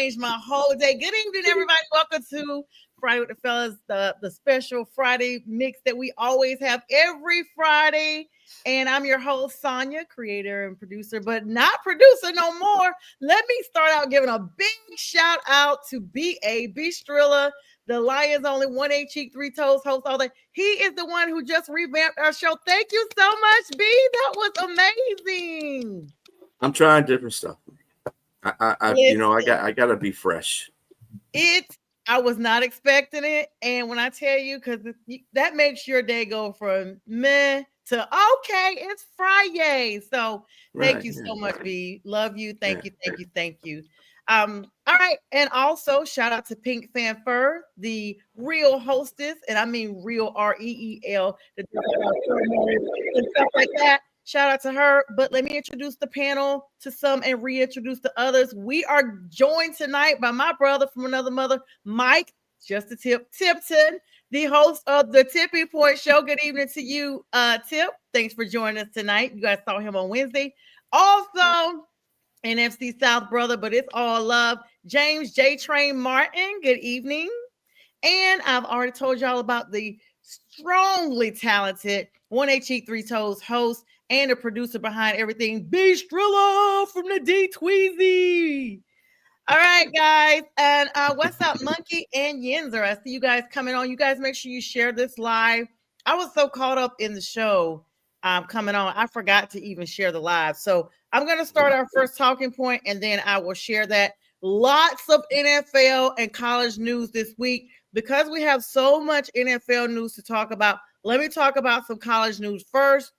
changed my whole day. Good evening, everybody. Welcome to Friday with the Fellas, the special Friday mix that we always have every Friday. And I'm your host, Sonia, creator and producer, but not producer no more. Let me start out giving a big shout out to B.A. B. Strilla, the Lions only 1 8 cheek 3 toes host all day. He is the one who just revamped our show. Thank you so much, B. That was amazing. I'm trying different stuff. I gotta be fresh. I was not expecting it, and when I tell you, because that makes your day go from meh to okay, it's Friday. So thank you so much, B. Love you. Thank you. Thank you. Thank you. All right, and also shout out to Pink Fan Fur, the real hostess, and I mean real REEL, and stuff like that. Shout out to her. But let me introduce the panel to some and reintroduce the others. We are joined tonight by my brother from another mother, Mike, just a tip, Tipton, the host of the Tipping Point Show. Good evening to you, Tip. Thanks for joining us tonight. You guys saw him on Wednesday. Also, NFC South brother, but it's all love, James J. Train Martin. Good evening. And I've already told y'all about the strongly talented 1 8 cheek 3 toes host and the producer behind everything, B. Strilla from the D Tweezy. All right, guys. And what's up, Monkey and Yinzer? I see you guys coming on. You guys make sure you share this live. I was so caught up in the show coming on, I forgot to even share the live. So I'm going to start our first talking point, and then I will share that. Lots of NFL and college news this week. Because we have so much NFL news to talk about, let me talk about some college news first.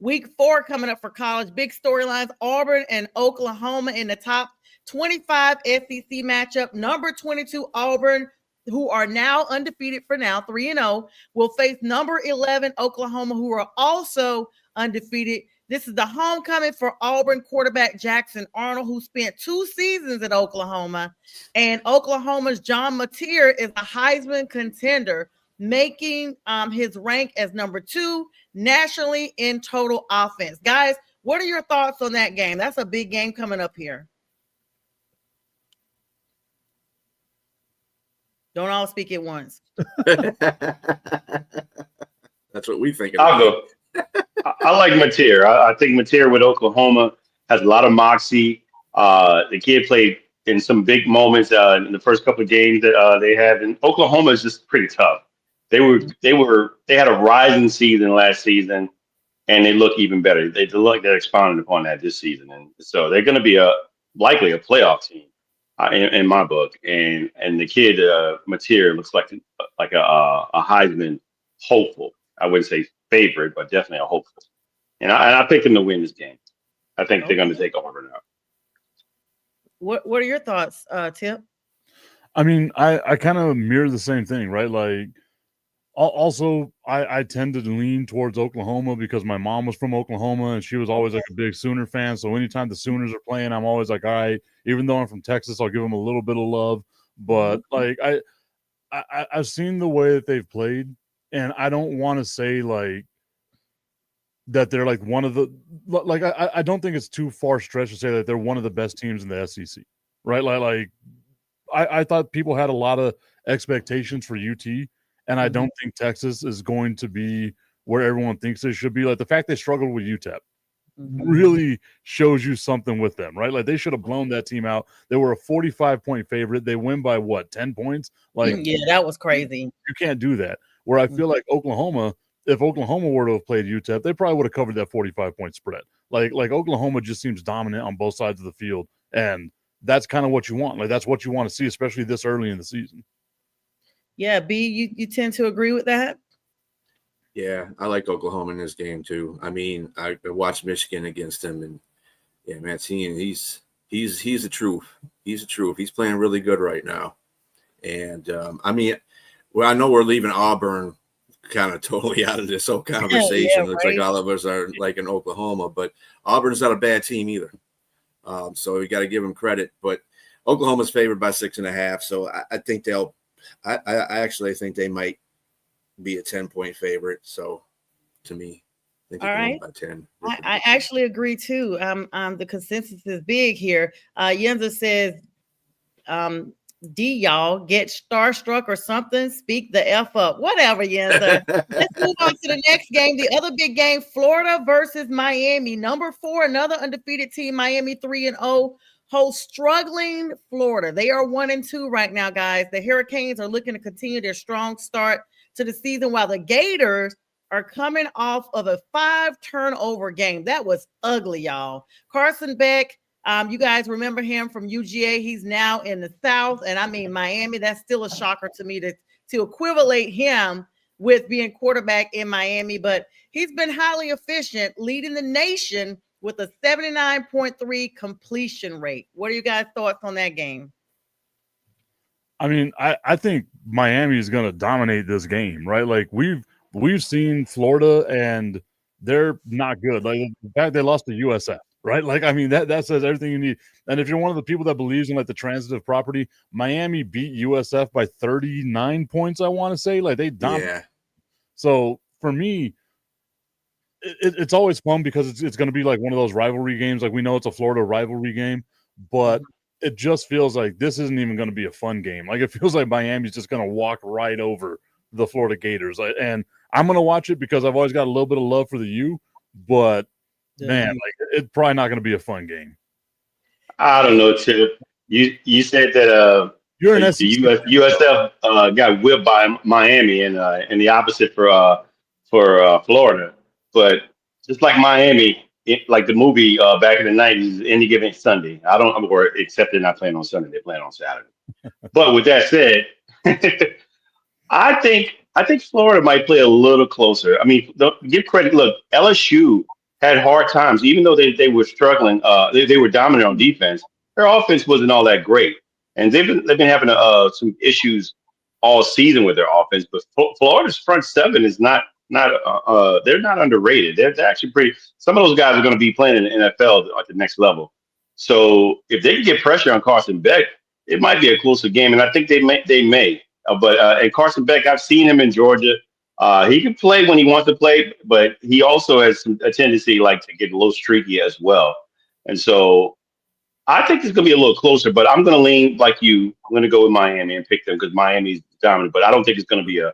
Week 4 coming up for college. Big storylines: Auburn and Oklahoma in the top 25 SEC matchup. Number 22 Auburn, who are now undefeated for now, 3-0, will face number 11 Oklahoma, who are also undefeated. This is the homecoming for Auburn quarterback Jackson Arnold, who spent 2 seasons at Oklahoma. And Oklahoma's John Mateer is a Heisman contender, making his rank as number 2 nationally in total offense. Guys, what are your thoughts on that game? That's a big game coming up here. Don't all speak at once. That's what we think. I'll go. I like Mateer. I think Mateer with Oklahoma has a lot of moxie. The kid played in some big moments in the first couple of games that they had. And Oklahoma is just pretty tough. They had a rising season last season, and they look even better. They look like they're expounding upon that this season, and so they're going to be likely a playoff team in my book. And the kid Mateer looks like a Heisman hopeful. I wouldn't say favorite, but definitely a hopeful. And I picked them to win this game. I think they're going to take Auburn out. What are your thoughts, Tip? I mean, I kind of mirror the same thing, right? Like, also, I tend to lean towards Oklahoma because my mom was from Oklahoma and she was always like a big Sooner fan. So anytime the Sooners are playing, I'm always like, all right, even though I'm from Texas, I'll give them a little bit of love. But like, I've seen the way that they've played, and I don't want to say like that they're like one of the, like, I don't think it's too far stretched to say that they're one of the best teams in the SEC, right? Like I thought people had a lot of expectations for UT. And I don't think Texas is going to be where everyone thinks they should be. Like the fact they struggled with UTEP really shows you something with them, right? Like they should have blown that team out. They were a 45-point favorite. They win by what, 10 points? Like, yeah, that was crazy. You can't do that. Where I feel like Oklahoma, if Oklahoma were to have played UTEP, they probably would have covered that 45-point spread. Like Oklahoma just seems dominant on both sides of the field, and that's kind of what you want. Like that's what you want to see, especially this early in the season. Yeah, B, you tend to agree with that? Yeah, I like Oklahoma in this game too. I mean, I watched Michigan against him, and yeah, man, he's the truth. He's the truth. He's playing really good right now. And I mean, well, I know we're leaving Auburn kind of totally out of this whole conversation. Yeah, looks like all of us are like in Oklahoma, but Auburn's not a bad team either. So we got to give them credit. But Oklahoma's favored by 6.5, so I think they'll. I actually think they might be a 10-point favorite. So to me, I think they're by 10. I actually agree too. The consensus is big here. Yenza says D, y'all get starstruck or something. Speak the F up, whatever, Yenza. Let's move on to the next game. The other big game, Florida versus Miami. Number 4, another undefeated team, Miami 3-0. Host struggling Florida. They are 1-2 right now, guys. The Hurricanes are looking to continue their strong start to the season, while the Gators are coming off of a 5-turnover game. That was ugly, y'all. Carson Beck, you guys remember him from UGA. He's now in the South. And I mean, Miami, that's still a shocker to me to equivalate him with being quarterback in Miami. But he's been highly efficient, leading the nation with a 79.3 completion rate. What are you guys' thoughts on that game? I mean, I think Miami is going to dominate this game, right? Like we've seen Florida and they're not good. Like the fact they lost to USF, right? Like, I mean, that says everything you need. And if you're one of the people that believes in like the transitive property, Miami beat USF by 39 points, I want to say. Like they dominated. Yeah. So for me, it's always fun because it's going to be like one of those rivalry games. Like we know it's a Florida rivalry game, but it just feels like this isn't even going to be a fun game. Like it feels like Miami's just going to walk right over the Florida Gators. And I'm going to watch it because I've always got a little bit of love for the U, but man, like it's probably not going to be a fun game. I don't know, Tip. You said that you're an USF got whipped by Miami and the opposite for Florida. But just like Miami, like the movie back in the 90s, Any Given Sunday. Except they're not playing on Sunday, they're playing on Saturday. But with that said, I think Florida might play a little closer. I mean, give credit. Look, LSU had hard times, even though they were struggling. They were dominant on defense. Their offense wasn't all that great, and they've been having some issues all season with their offense. But Florida's front seven is not they're not underrated. They're actually pretty. Some of those guys are going to be playing in the NFL at the next level. So if they can get pressure on Carson Beck, it might be a closer game, and I think they may. And Carson Beck, I've seen him in Georgia. He can play when he wants to play, but he also has a tendency like to get a little streaky as well. And so I think it's going to be a little closer, but I'm going to lean like you. I'm going to go with Miami and pick them because Miami's dominant, but I don't think it's going to be a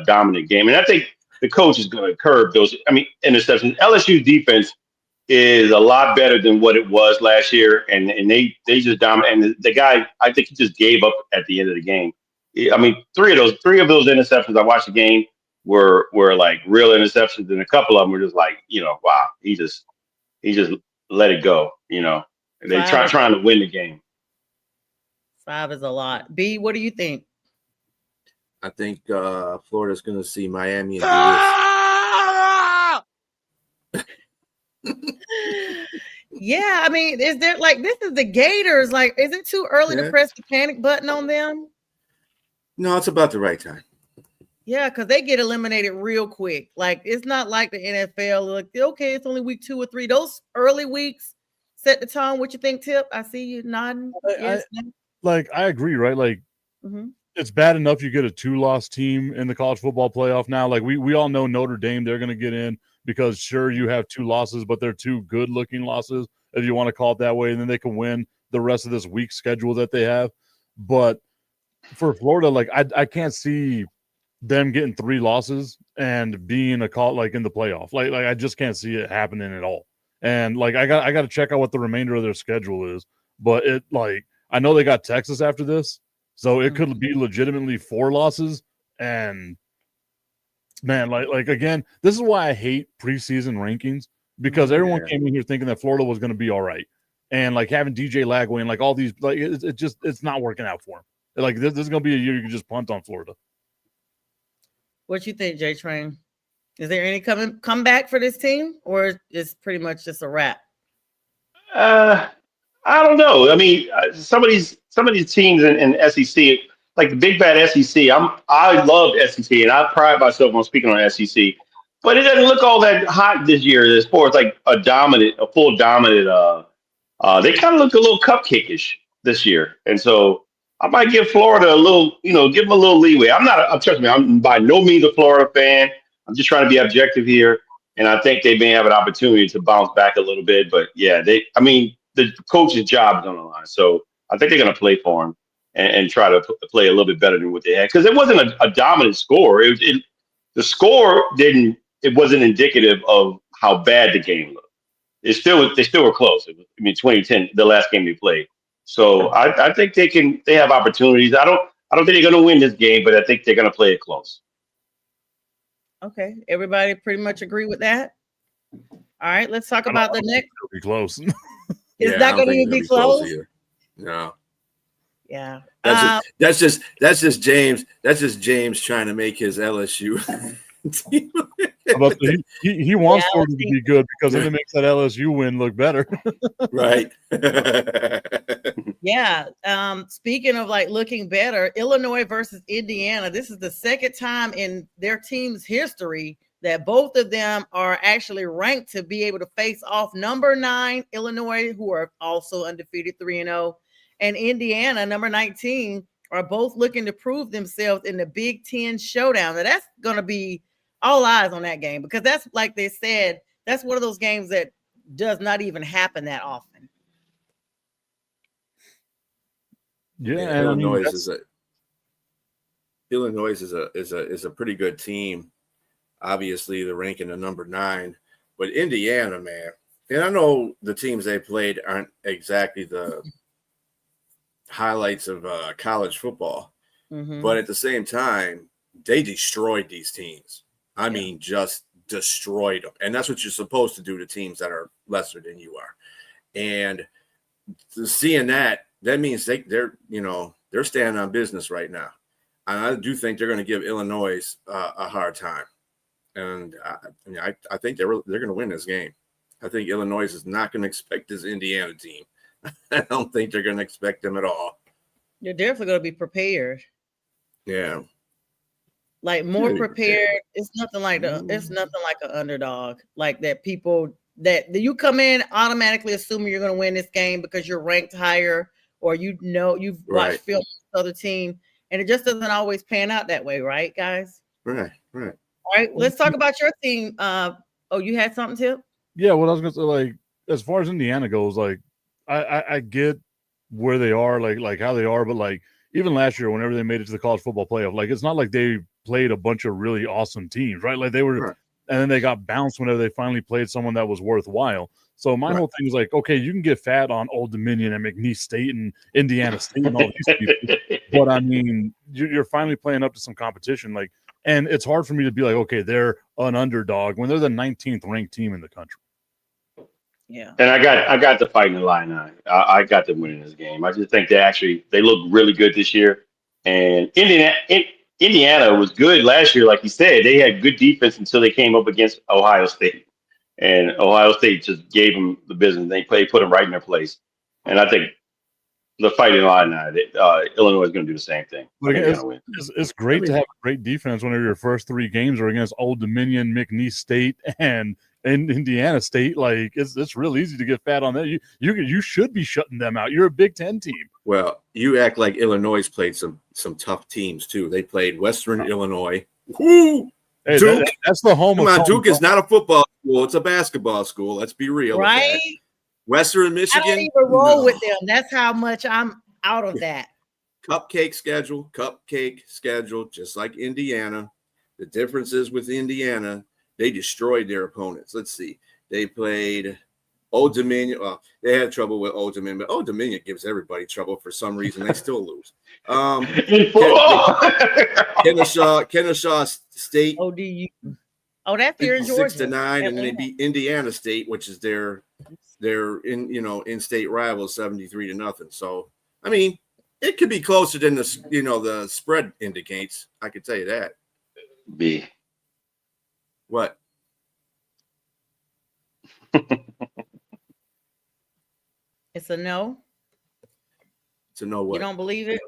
dominant game. And I think the coach is going to curb those. I mean, interceptions. LSU's defense is a lot better than what it was last year, and they just dominate. And the guy, I think he just gave up at the end of the game. I mean, three of those interceptions I watched the game were like real interceptions, and a couple of them were just like, wow, he just let it go, They trying to win the game. 5 is a lot. B, what do you think? I think Florida's going to see Miami and do this. Yeah, I mean, is there like this is the Gators? Like, is it too early to press the panic button on them? No, it's about the right time. Yeah, because they get eliminated real quick. Like, it's not like the NFL. Like, okay, it's only week 2 or 3. Those early weeks set the tone. What you think, Tip? I see you nodding. Yes. I agree, right? Like, it's bad enough you get a 2-loss team in the college football playoff now. Like, we all know Notre Dame, they're going to get in because, sure, you have 2 losses, but they're 2 good-looking losses, if you want to call it that way, and then they can win the rest of this week schedule that they have. But for Florida, like, I can't see them getting 3 losses and being a call like in the playoff. Like I just can't see it happening at all. And like I got to check out what the remainder of their schedule is. But it like I know they got Texas after this, so it could be legitimately 4 losses. And man, like again, this is why I hate preseason rankings because everyone came in here thinking that Florida was going to be all right, and like having DJ Lagway and like all these like it's not working out for him. Like this is going to be a year you can just punt on Florida. What you think, J Train? Is there any comeback for this team, or is pretty much just a wrap? I don't know. I mean, some of these teams in SEC, like the big bad SEC. I love SEC, and I pride myself on speaking on SEC. But it doesn't look all that hot this year as far as like a full dominant. They kind of look a little cupcake-ish this year, and so I might give Florida a little, give them a little leeway. Trust me, I'm by no means a Florida fan. I'm just trying to be objective here. And I think they may have an opportunity to bounce back a little bit. But yeah, the coach's job is on the line. So I think they're going to play for him and try to play a little bit better than what they had because it wasn't a dominant score. The score didn't. It wasn't indicative of how bad the game looked. They still were close. I mean, 2010, the last game they played. So I think they have opportunities. I don't think they're going to win this game, but I think they're going to play it close. Okay, everybody pretty much agree with that. All right, let's talk about the next. It'll be close. It's not going to be close. No. Yeah. That's just James. That's just James trying to make his LSU team. He wants for it to be good because then it makes that LSU win look better. Right. Yeah. Speaking of like looking better, Illinois versus Indiana. This is the second time in their team's history that both of them are actually ranked to be able to face off. Number 9, Illinois, who are also undefeated 3-0, and Indiana, number 19, are both looking to prove themselves in the Big Ten showdown. Now that's going to be all eyes on that game because that's, like they said, that's one of those games that does not even happen that often. Yeah, Illinois is a pretty good team. Obviously, they're ranking at number 9, but Indiana, man, and I know the teams they played aren't exactly the highlights of college football, but at the same time, they destroyed these teams. I mean, just destroyed them, and that's what you're supposed to do to teams that are lesser than you are. And seeing that means they're standing on business right now, and I do think they're going to give Illinois a hard time. And I think they're going to win this game. I think Illinois is not going to expect this Indiana team. I don't think they're going to expect them at all. You're definitely going to be prepared. Yeah, like more prepared. It's nothing like an underdog. Like that people that you come in automatically assuming you're going to win this game because you're ranked higher or you've watched film with the other team, and it just doesn't always pan out that way, right, guys? Right. All right, let's talk about your team. You had something, Tip? Yeah, what I was gonna say, like, as far as Indiana goes, like, I get where they are, like how they are, but like even last year, whenever they made it to the college football playoff, like it's not like they played a bunch of really awesome teams, right? Like they were, and then they got bounced whenever they finally played someone that was worthwhile. So my whole thing is like, okay, you can get fat on Old Dominion and McNeese State and Indiana State and all these people, but I mean, you're finally playing up to some competition, like. And it's hard for me to be like, okay, they're an underdog when they're the 19th ranked team in the country. Yeah. And I got the Fighting Illini. I got them winning this game. I just think they look really good this year. And Indiana was good last year, like you said. They had good defense until they came up against Ohio State. And Ohio State just gave them the business. They put them right in their place. And I think the Fighting Illini, Illinois is going to do the same thing. It's great to have a great defense whenever your first 3 games are against Old Dominion, McNeese State, and Indiana State. Like it's real easy to get fat on that. You should be shutting them out. You're a Big Ten team. Well, you act like Illinois played some tough teams too. They played Western Illinois. Woo! Hey, Duke. That's the home. Come on, Duke is not a football school; it's a basketball school. Let's be real, right? Western Michigan. I don't even roll with them. That's how much I'm out of that. Cupcake schedule, just like Indiana. The difference is with Indiana, they destroyed their opponents. Let's see. They played Old Dominion. Well, they had trouble with Old Dominion, but Old Dominion gives everybody trouble for some reason. They still lose. Kennesaw State. ODU. Oh, that's here in Georgia. 6-9, and then they beat Indiana State, which is their in-state rival, 73-0. So, I mean, it could be closer than the spread indicates. I could tell you that. B. What? It's a no. It's a no. What? You don't believe it?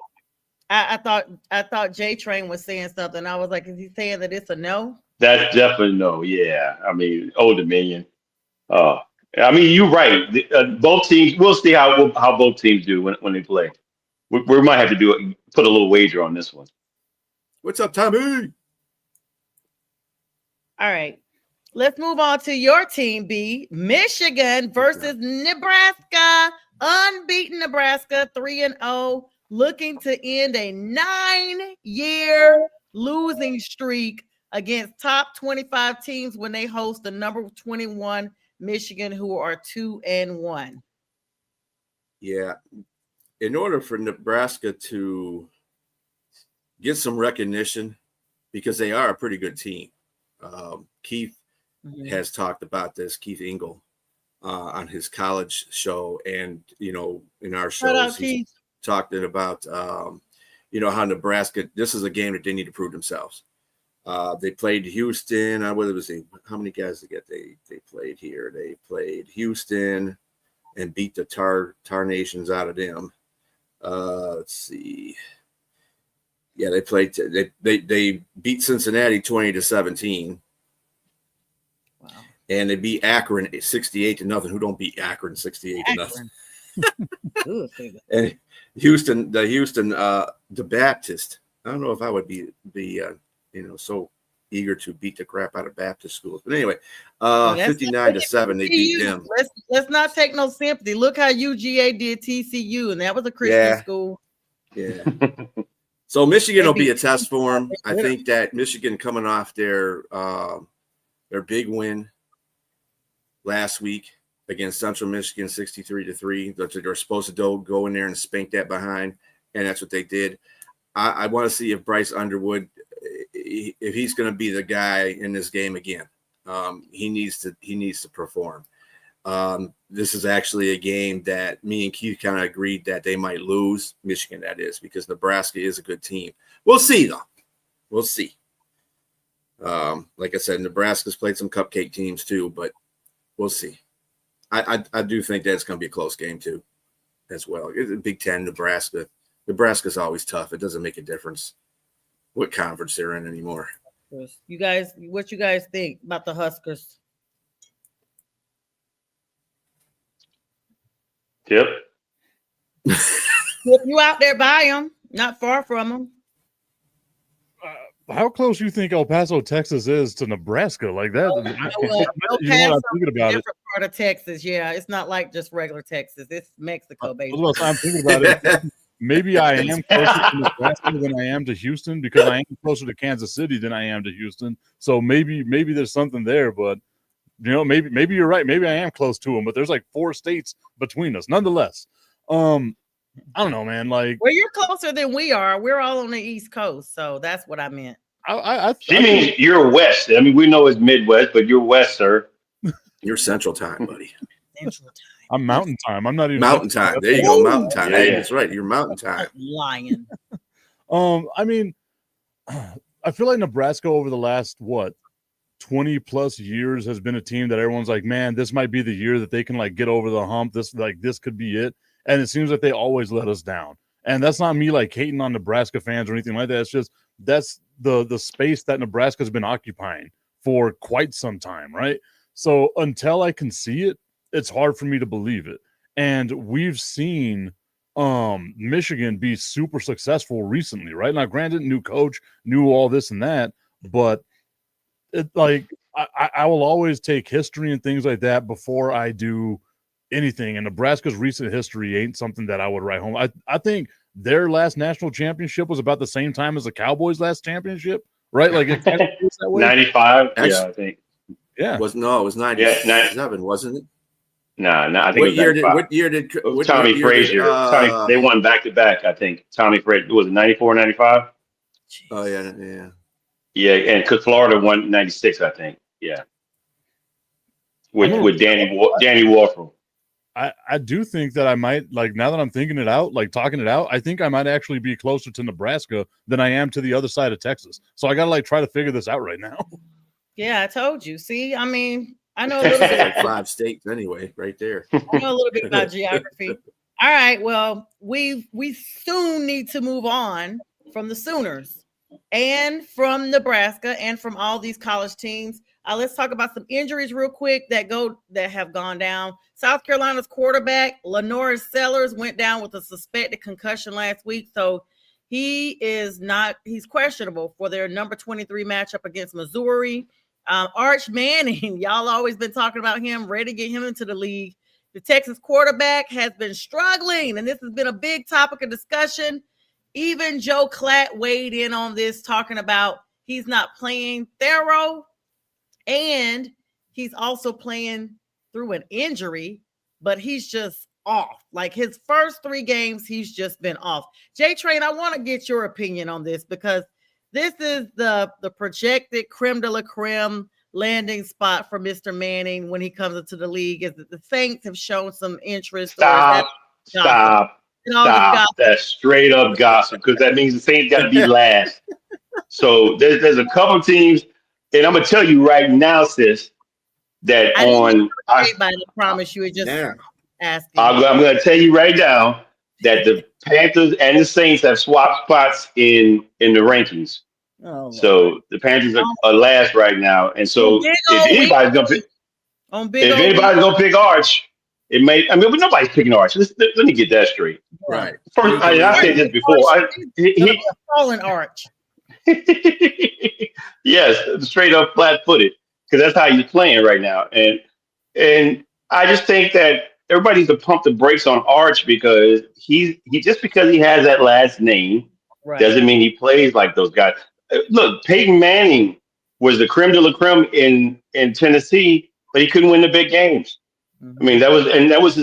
I thought J Train was saying something. I was like, is he saying that it's a no? That's definitely no. Yeah, I mean, Old Dominion. I mean, you're right. Both teams. We'll see how both teams do when they play. We might have to put a little wager on this one. What's up, Tommy? All right. Let's move on to your team, B. Michigan versus Nebraska. Unbeaten Nebraska 3-0, looking to end a 9-year losing streak against top 25 teams when they host the number 21 Michigan, who are 2-1. Yeah. In order for Nebraska to get some recognition, because they are a pretty good team. Keith has talked about this, Keith Engel, on his college show. And, in our shows, he's talking about, how Nebraska, this is a game that they need to prove themselves. They played Houston. How many guys did they played here? They played Houston and beat the Tar Nations out of them. Let's see. Yeah, they played. They beat Cincinnati 20-17. Wow. And they beat Akron 68-0. Who don't beat Akron 68-0? And Houston, the Baptist. I don't know if I would be so eager to beat the crap out of Baptist schools. But anyway, 59-7, they beat them. Let's not take no sympathy. Look how UGA did TCU, and that was a Christian school. Yeah. So Michigan will be a test for them. I think that Michigan coming off their big win last week against Central Michigan, 63-3. They're supposed to go in there and spank that behind, and that's what they did. I want to see if Bryce Underwood, if he's going to be the guy in this game again. He needs to perform. This is actually a game that me and Keith kind of agreed that they might lose. Michigan, that is, because Nebraska is a good team. We'll see, though. We'll see. Like I said, Nebraska's played some cupcake teams too, but we'll see. I do think that it's going to be a close game too, as well. It's Big Ten, Nebraska. Nebraska's always tough. It doesn't make a difference what conference they're in anymore. You guys, what you guys think about the Huskers? Tip. You out there by them, not far from them. How close you think El Paso, Texas is to Nebraska? Like that? El Paso, thinking about different part of Texas. Yeah, it's not like just regular Texas. It's Mexico, baby. I'm thinking about it. Maybe I am closer to Nebraska than I am to Houston, because I am closer to Kansas City than I am to Houston. So maybe there's something there, but maybe you're right. Maybe I am close to them, but there's like 4 states between us. Nonetheless, I don't know, man. Like, well, you're closer than we are. We're all on the East Coast, so that's what I meant. She means you're west. I mean, we know it's Midwest, but you're west, sir. You're Central Time, buddy. Central Time. I'm Mountain Time. I'm not even Mountain Time. There you go, Mountain Time. Yeah. That's right. You're Mountain Time. Lying. I mean, I feel like Nebraska over the last 20 plus years has been a team that everyone's like, man, this might be the year that they can like get over the hump. This could be it. And it seems like they always let us down. And that's not me like hating on Nebraska fans or anything like that. It's just that's the space that Nebraska's been occupying for quite some time, right? So until I can see it, it's hard for me to believe it. And we've seen Michigan be super successful recently, right? Now, granted, new coach, new all this and that, but I will always take history and things like that before I do anything. And Nebraska's recent history ain't something that I would write home. I think their last national championship was about the same time as the Cowboys' last championship, right? Like it kind of feels that way. 95, yeah, I think. Yeah, it was 97, wasn't it? No, I think what year did Tommy Frazier? They won back to back. I think Tommy Frazier was it 94, 95. Oh yeah. Yeah, and because Florida won 96, I think. Yeah, with Danny Warfel. I do think that I might, like, now that I'm thinking it out, like talking it out, I think I might actually be closer to Nebraska than I am to the other side of Texas. So I got to like try to figure this out right now. Yeah, I told you. See, I mean, I know a little bit. Like 5 states anyway, right there. I know a little bit about geography. All right, well, we soon need to move on from the Sooners and from Nebraska and from all these college teams. Let's talk about some injuries real quick that have gone down. South Carolina's quarterback, Lenore Sellers, went down with a suspected concussion last week. So he's questionable for their number 23 matchup against Missouri. Arch Manning, y'all always been talking about him, ready to get him into the league. The Texas quarterback has been struggling, and this has been a big topic of discussion. Even Joe Klatt weighed in on this, talking about he's not playing thorough, and he's also playing through an injury, but he's just off. Like his first 3 games, he's just been off. J-Train, I want to get your opinion on this because this is the projected creme de la creme landing spot for Mr. Manning when he comes into the league. Is that the Saints have shown some interest? Stop. That's straight up gossip because that means the Saints got to be last. So there's a couple teams, and I'm gonna tell you right now, sis, that I promise you, it just asking. I'm gonna tell you right now that the Panthers and the Saints have swapped spots in the rankings. Oh, so the Panthers are last right now, and so if anybody's gonna pick Arch, it may. I mean, but nobody's picking Arch. Let me get that straight. Right. First, I said this before. He fallen Arch. Yes, straight up flat-footed, because that's how he's playing right now, and I just think that everybody needs to pump the brakes on Arch because he just because he has that last name doesn't mean he plays like those guys. Look, Peyton Manning was the creme de la creme in Tennessee, but he couldn't win the big games. Mm-hmm. I mean, that was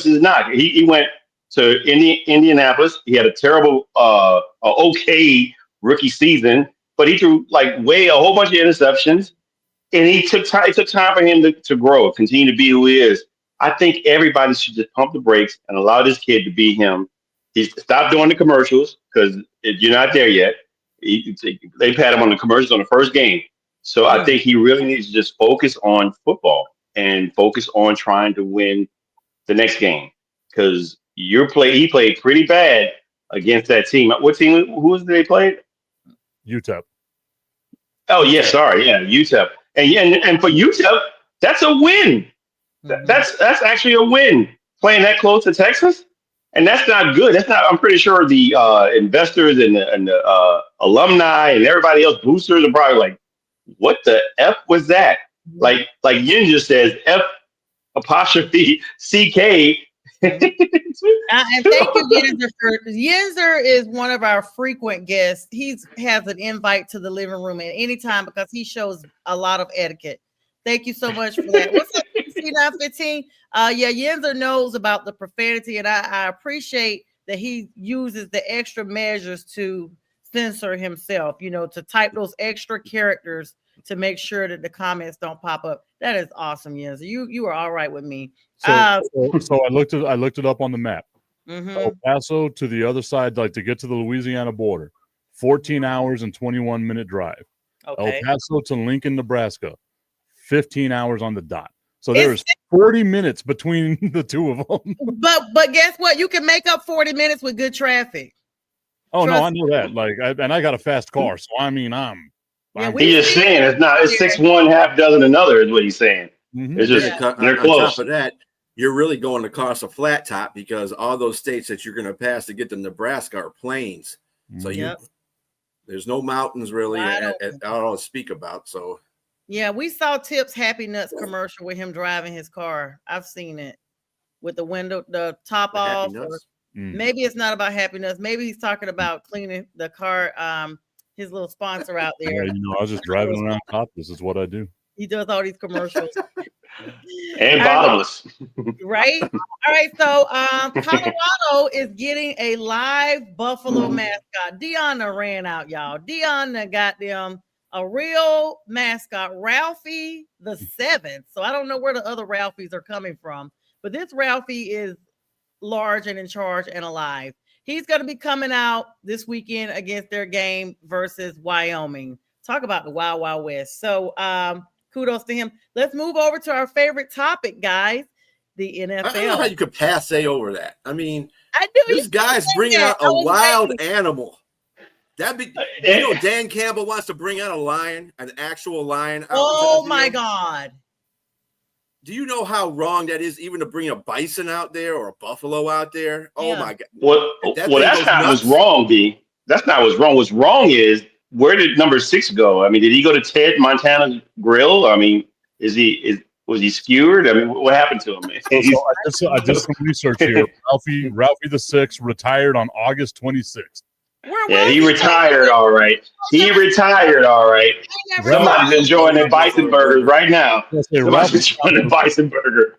his knock. He went to Indianapolis. He had a terrible, okay rookie season, but he threw a whole bunch of interceptions, and it took time for him to grow, continue to be who he is. I think everybody should just pump the brakes and allow this kid to be him. Stop doing the commercials because you're not there yet. They've had him on the commercials on the first game. So I think he really needs to just focus on football and focus on trying to win the next game because he played pretty bad against that team. What team? Who was they played? UTEP. Oh, yeah, sorry. Yeah, UTEP. And for UTEP, that's a win. Mm-hmm. That's actually a win, playing that close to Texas. And that's not good. That's not. I'm pretty sure the investors and the alumni and everybody else, boosters, are probably like, "What the F was that?" Like Yin just says, F apostrophe CK. And thank you, Yinzer is one of our frequent guests. He has an invite to the living room at any time because he shows a lot of etiquette. Thank you so much for that. What's up, C915? Yinzer knows about the profanity, and I appreciate that he uses the extra measures to censor himself, to type those extra characters to make sure that the comments don't pop up. That is awesome, Yinzer. You are all right with me. So I looked it up on the map. Mm-hmm. El Paso to the other side, to get to the Louisiana border, 14 hours and 21-minute drive. Okay. El Paso to Lincoln, Nebraska, 15 hours on the dot. So there's 40 minutes between the two of them. But guess what? You can make up 40 minutes with good traffic. Oh, no, I know that. And I got a fast car, so I mean, he's just saying it's 6-1, half dozen another is what he's saying. Mm-hmm. It's just they're close. On top of that, you're really going to cost a flat top because all those states that you're going to pass to get to Nebraska are plains. So there's no mountains really at all to speak about. So we saw Tip's Happy Nuts commercial with him driving his car. I've seen it with the top off. Maybe it's not about Happy Nuts. Maybe he's talking about cleaning the car. His little sponsor out there. Yeah, I was just driving around topless. Is what I do. He does all these commercials. And bottomless. Right? All right. So Colorado is getting a live buffalo mascot. Deanna ran out, y'all. Deanna got them a real mascot, Ralphie the 7th. So I don't know where the other Ralphies are coming from, but this Ralphie is large and in charge and alive. He's going to be coming out this weekend against their game versus Wyoming. Talk about the Wild Wild West. So kudos to him. Let's move over to our favorite topic, guys. The NFL. I don't know how you could passe over that. I mean, I do. This guy's bringing out a wild animal. Dan Campbell wants to bring out a lion, an actual lion. Oh my God. Do you know how wrong that is, even to bring a bison out there or a buffalo out there? Oh my God. Well, that's not what's wrong, D. That's not what's wrong. What's wrong is, where did number 6 go? I mean, did he go to Ted Montana's grill? I mean, was Was he skewered? I mean, what happened to him, man? So I did some research here. Ralphie the Sixth retired on August 26th. Yeah, he retired all right. He retired all right. Somebody's enjoying their bison burgers right now. Somebody's enjoying a bison burger.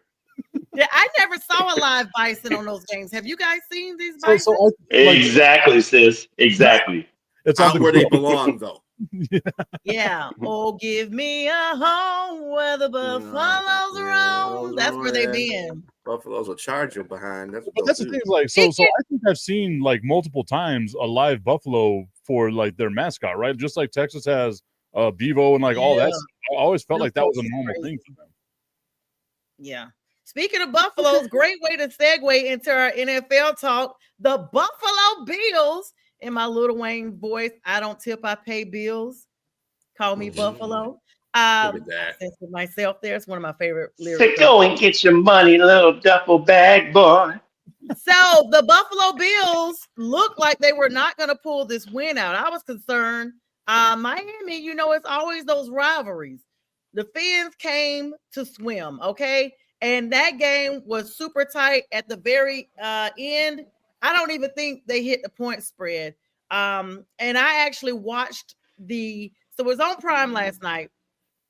Yeah, I never saw a live bison on those games. Have you guys seen these bison? Exactly, sis. Exactly. It's out where they belong, though. Yeah. Oh, give me a home where the buffaloes roam. That's where they been. Buffaloes will charge you behind. But that's the thing. Like, so I think I've seen like multiple times a live buffalo for like their mascot, right? Just like Texas has Bevo and like all that. I always felt like that was a normal thing for them. Yeah. Speaking of Buffaloes, great way to segue into our NFL talk. The Buffalo Bills, in my Lil Wayne voice, I don't tip, I pay bills. Call me Buffalo. With myself there. It's one of my favorite lyrics. So go and get your money, little duffel bag, boy. So the Buffalo Bills looked like they were not going to pull this win out. I was concerned. Miami, you know, it's always those rivalries. The fans came to swim, okay? And that game was super tight at the very end. I don't even think they hit the point spread. And I actually watched so it was on Prime last night.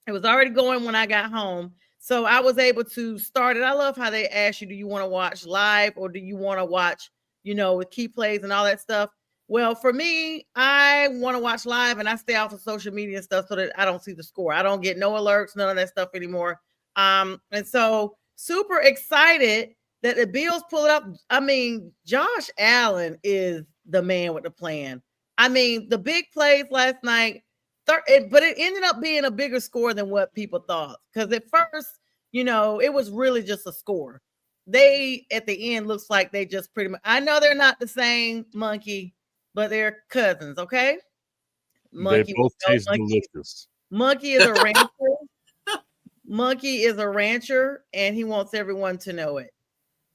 It was already going when I got home. So I was able to start it. I love how they ask you, do you want to watch live or do you want to watch, you know, with key plays and all that stuff? Well, for me, I want to watch live and I stay off of social media and stuff so that I don't see the score. I don't get no alerts, none of that stuff anymore. And so super excited that the Bills pull it up. I mean, Josh Allen is the man with the plan. I mean, the big plays last night, but it ended up being a bigger score than what people thought. Because at first, you know, it was really just a score. They, at the end, looks like they just pretty much, I know they're not the same monkey, but they're cousins, okay? Monkey, they both taste delicious. Monkey is a rancher. Monkey is a rancher, and he wants everyone to know it.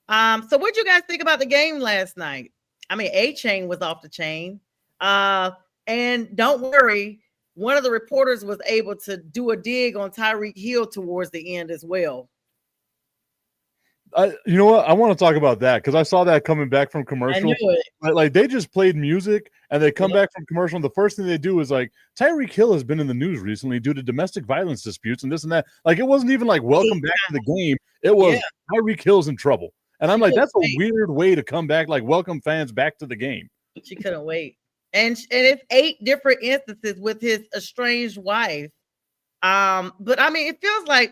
So what you guys think about the game last night? I mean, A-Chain was off the chain. And don't worry, one of the reporters was able to do a dig on Tyreek Hill towards the end as well. You know what? I want to talk about that because I saw that coming back from commercial. I knew it. Like they just played music and they come back from commercial. And the first thing they do is like, Tyreek Hill has been in the news recently due to domestic violence disputes and this and that. Like it wasn't even like welcome back to the game. It was Tyreek Hill's in trouble. And I'm like, that's a weird way to come back, like welcome fans back to the game. She couldn't wait. And it's 8 different instances with his estranged wife. But I mean, it feels like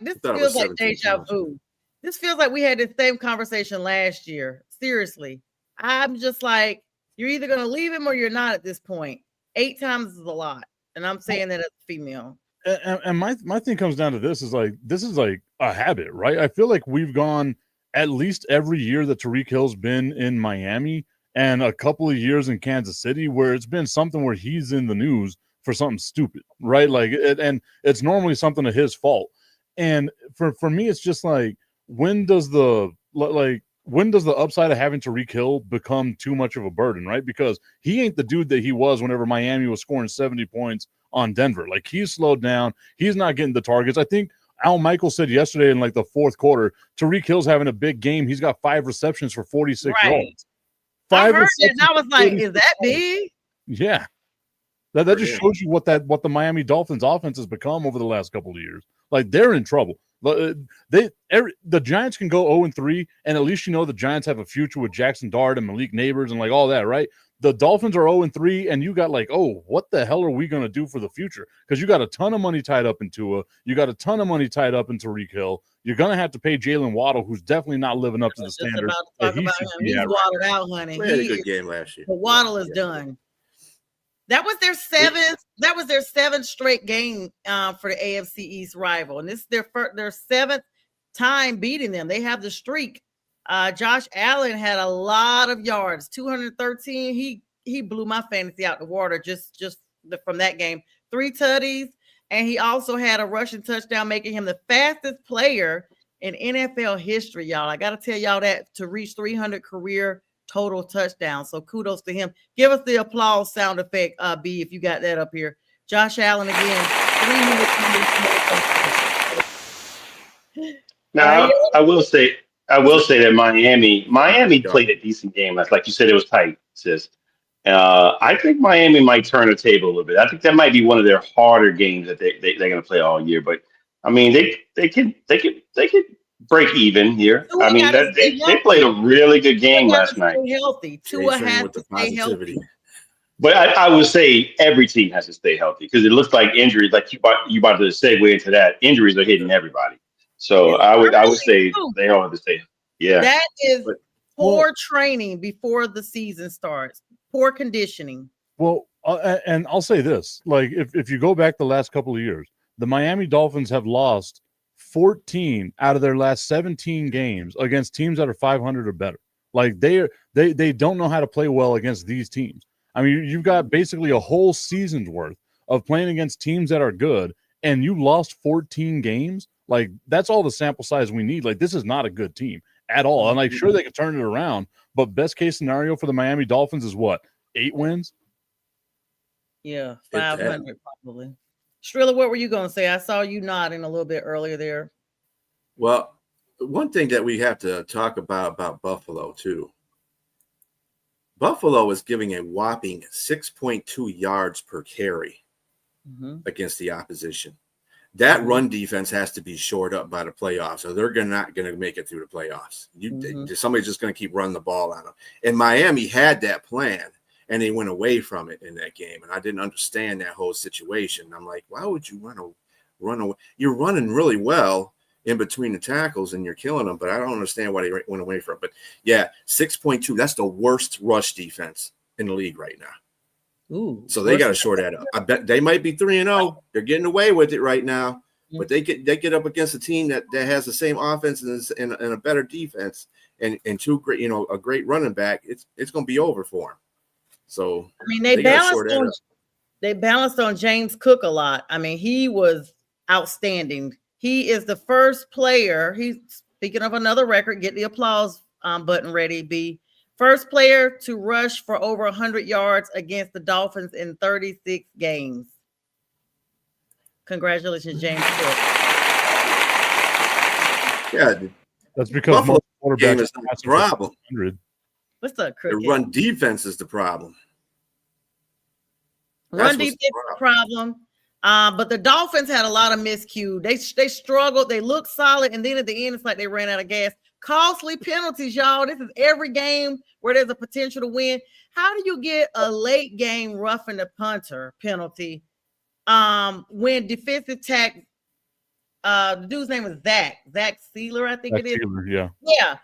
deja vu. This feels like we had the same conversation last year. Seriously. I'm just like, you're either going to leave him or you're not at this point. 8 times is a lot. And I'm saying that as a female. And my thing comes down to this is like a habit, right? I feel like we've gone at least every year that Tyreek Hill's been in Miami and a couple of years in Kansas City where it's been something where he's in the news for something stupid, right? Like, and it's normally something of his fault. And for me, it's just like, when does the upside of having Tyreek Hill become too much of a burden, right? Because he ain't the dude that he was whenever Miami was scoring 70 points on Denver. Like he's slowed down. He's not getting the targets. I think Al Michael said yesterday in like the fourth quarter, Tyreek Hill's having a big game. He's got 5 receptions for 46 yards. I heard it and I was like, is that big? Yeah. That just shows you what the Miami Dolphins offense has become over the last couple of years. Like they're in trouble. The Giants can go 0-3, and at least you know the Giants have a future with Jackson Dart and Malik Neighbors and like all that, right? The Dolphins are 0-3, and you got like, oh, what the hell are we going to do for the future? Because you got a ton of money tied up in Tua. You got a ton of money tied up in Tyreek Hill. You're going to have to pay Jalen Waddle, who's definitely not living up to the standard. He's waddled out, honey. He had a good game last year. The Waddle is done. That was their seventh. That was their 7th straight game for the AFC East rival, and this is their 7th time beating them. They have the streak. Josh Allen had a lot of yards, 213. He blew my fantasy out the water just from that game. 3 tutties, and he also had a rushing touchdown, making him the fastest player in NFL history. Y'all, I got to tell y'all that to reach 300 career total touchdowns. So kudos to him. Give us the applause sound effect, B, if you got that up here. Josh Allen again. Now, I will say that Miami Yeah. played a decent game. That's like you said, it was tight, sis. I think Miami might turn the table a little bit. I think that might be one of their harder games that they're going to play all year. But I mean, they could break even here. Tua I mean, got to that stay they played healthy. a really good Tua game got last to night. stay healthy. J Tua Train has with to the stay positivity. healthy. But I would say every team has to stay healthy because it looks like injuries, like you about to segue into that. Injuries are hitting everybody. So It's I would early say too. they all have to stay. Yeah. That is But poor training before the season starts. Poor conditioning. Well, and I'll say this: like, if you go back the last couple of years, the Miami Dolphins have lost 14 out of their last 17 games against teams that are 500 or better. Like they don't know how to play well against these teams. I mean, you've got basically a whole season's worth of playing against teams that are good, and you lost 14 games. Like that's all the sample size we need. Like this is not a good team at all. And like, sure they could turn it around, but best case scenario for the Miami Dolphins is what, 8 wins? Yeah, If that. 500 probably. Strilla, what were you going to say? I saw you nodding a little bit earlier there. Well, one thing that we have to talk about Buffalo too. Buffalo is giving a whopping 6.2 yards per carry against the opposition. That run defense has to be shored up by the playoffs, or they're not going to make it through the playoffs. Somebody's just going to keep running the ball on them. And Miami had that plan, and they went away from it in that game. And I didn't understand that whole situation. I'm like, why would you run away? You're running really well in between the tackles, and you're killing them, but I don't understand why they went away from it. But, yeah, 6.2, that's the worst rush defense in the league right now. Ooh, so they got to shore that up. I bet they might be 3-0. They're getting away with it right now, but they get up against a team that has the same offense and a better defense and two great, a great running back. It's going to be over for them. So I mean, they balanced on James Cook a lot. I mean, he was outstanding. He is the first player. He's speaking of another record. Get the applause button ready, B. First player to rush for over 100 yards against the Dolphins in 36 games. Congratulations, James Cook. Yeah, that's because Buffalo most game is the problem. What's up, Crooked? The run defense is the problem. Run defense is the problem. But the Dolphins had a lot of miscue. They struggled. They looked solid, and then at the end, it's like they ran out of gas. Costly penalties, y'all. This is every game where there's a potential to win. How do you get a late game roughing the punter penalty when defensive tack, the dude's name is Zach Sealer, I think it is. Yeah. Yeah.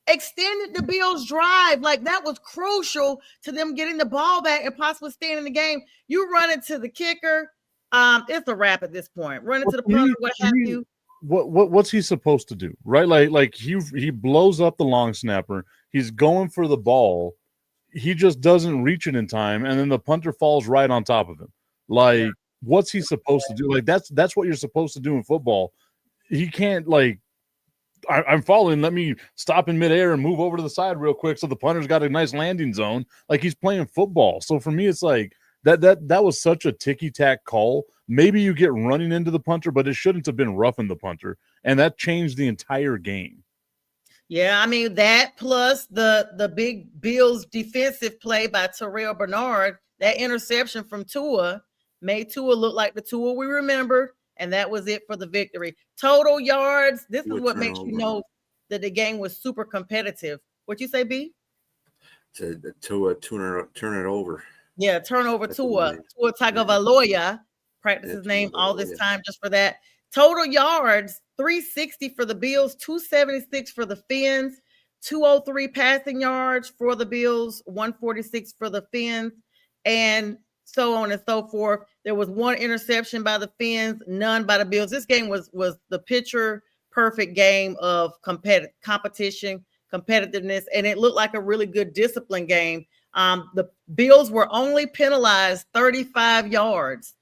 Extended the Bills' drive. Like, that was crucial to them getting the ball back and possibly staying in the game. You run it to the kicker. It's a wrap at this point. Run it to the punter, what have you. What's he supposed to do, right? Like he blows up the long snapper. He's going for the ball. He just doesn't reach it in time, and then the punter falls right on top of him. Like, what's he supposed to do? Like, that's what you're supposed to do in football. He can't, like, I'm falling. Let me stop in midair and move over to the side real quick so the punter's got a nice landing zone. Like, he's playing football. So for me, it's like that was such a ticky-tack call. Maybe you get running into the punter, but it shouldn't have been roughing the punter. And that changed the entire game. Yeah, I mean, that plus the big Bills defensive play by Terrell Bernard, that interception from Tua made Tua look like the Tua we remembered, and that was it for the victory. Total yards, this is what makes you know that the game was super competitive. What you say, B? Tua turn it over. Yeah, turnover Tua Tagovailoa, practice his name all this time just for that. Total yards, 360 for the Bills, 276 for the Fins, 203 passing yards for the Bills, 146 for the Fins, and so on and so forth. There was one interception by the Fins, none by the Bills. This game was the picture perfect game of competition, competitiveness, and it looked like a really good discipline game. The Bills were only penalized 35 yards,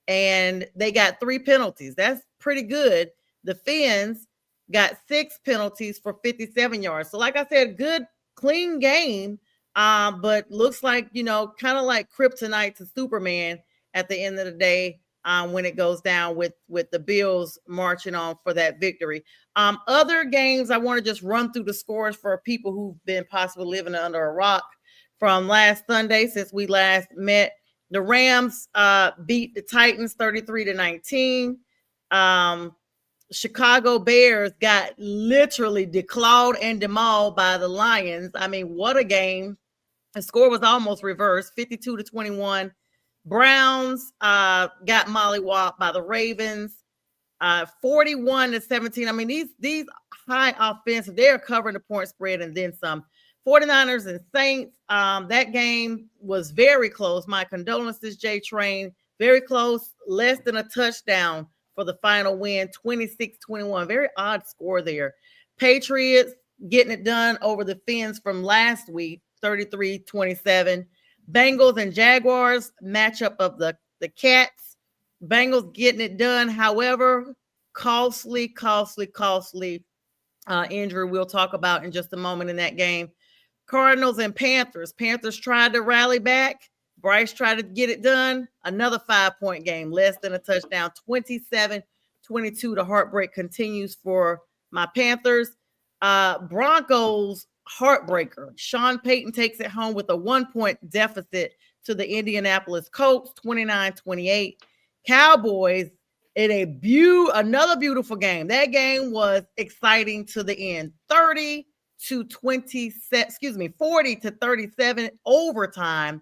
and they got 3 penalties. That's pretty good. The Fins got 6 penalties for 57 yards. So, like I said, good, clean game, but looks like, kind of like kryptonite to Superman at the end of the day. when it goes down with the Bills marching on for that victory. Other games, I want to just run through the scores for people who've been possibly living under a rock from last Sunday since we last met. The Rams beat the Titans 33-19. Chicago Bears got literally declawed and demauled by the Lions. I mean, what a game. The score was almost reversed, 52-21. Browns got mollywopped by the Ravens, 41-17. I mean, these high offensive, they're covering the point spread and then some. 49ers and Saints, that game was very close. My condolences, J Train. Very close, less than a touchdown for the final win, 26-21. Very odd score there. Patriots getting it done over the Fins from last week, 33-27. Bengals and Jaguars, matchup of the Cats. Bengals getting it done. However, costly injury we'll talk about in just a moment in that game. Cardinals and Panthers. Panthers tried to rally back. Bryce tried to get it done. Another 5-point game, less than a touchdown, 27-22. The heartbreak continues for my Panthers. Broncos heartbreaker. Sean Payton takes it home with a 1-point deficit to the Indianapolis Colts, 29-28. Cowboys in another beautiful game. That game was exciting to the end. 40-37 overtime.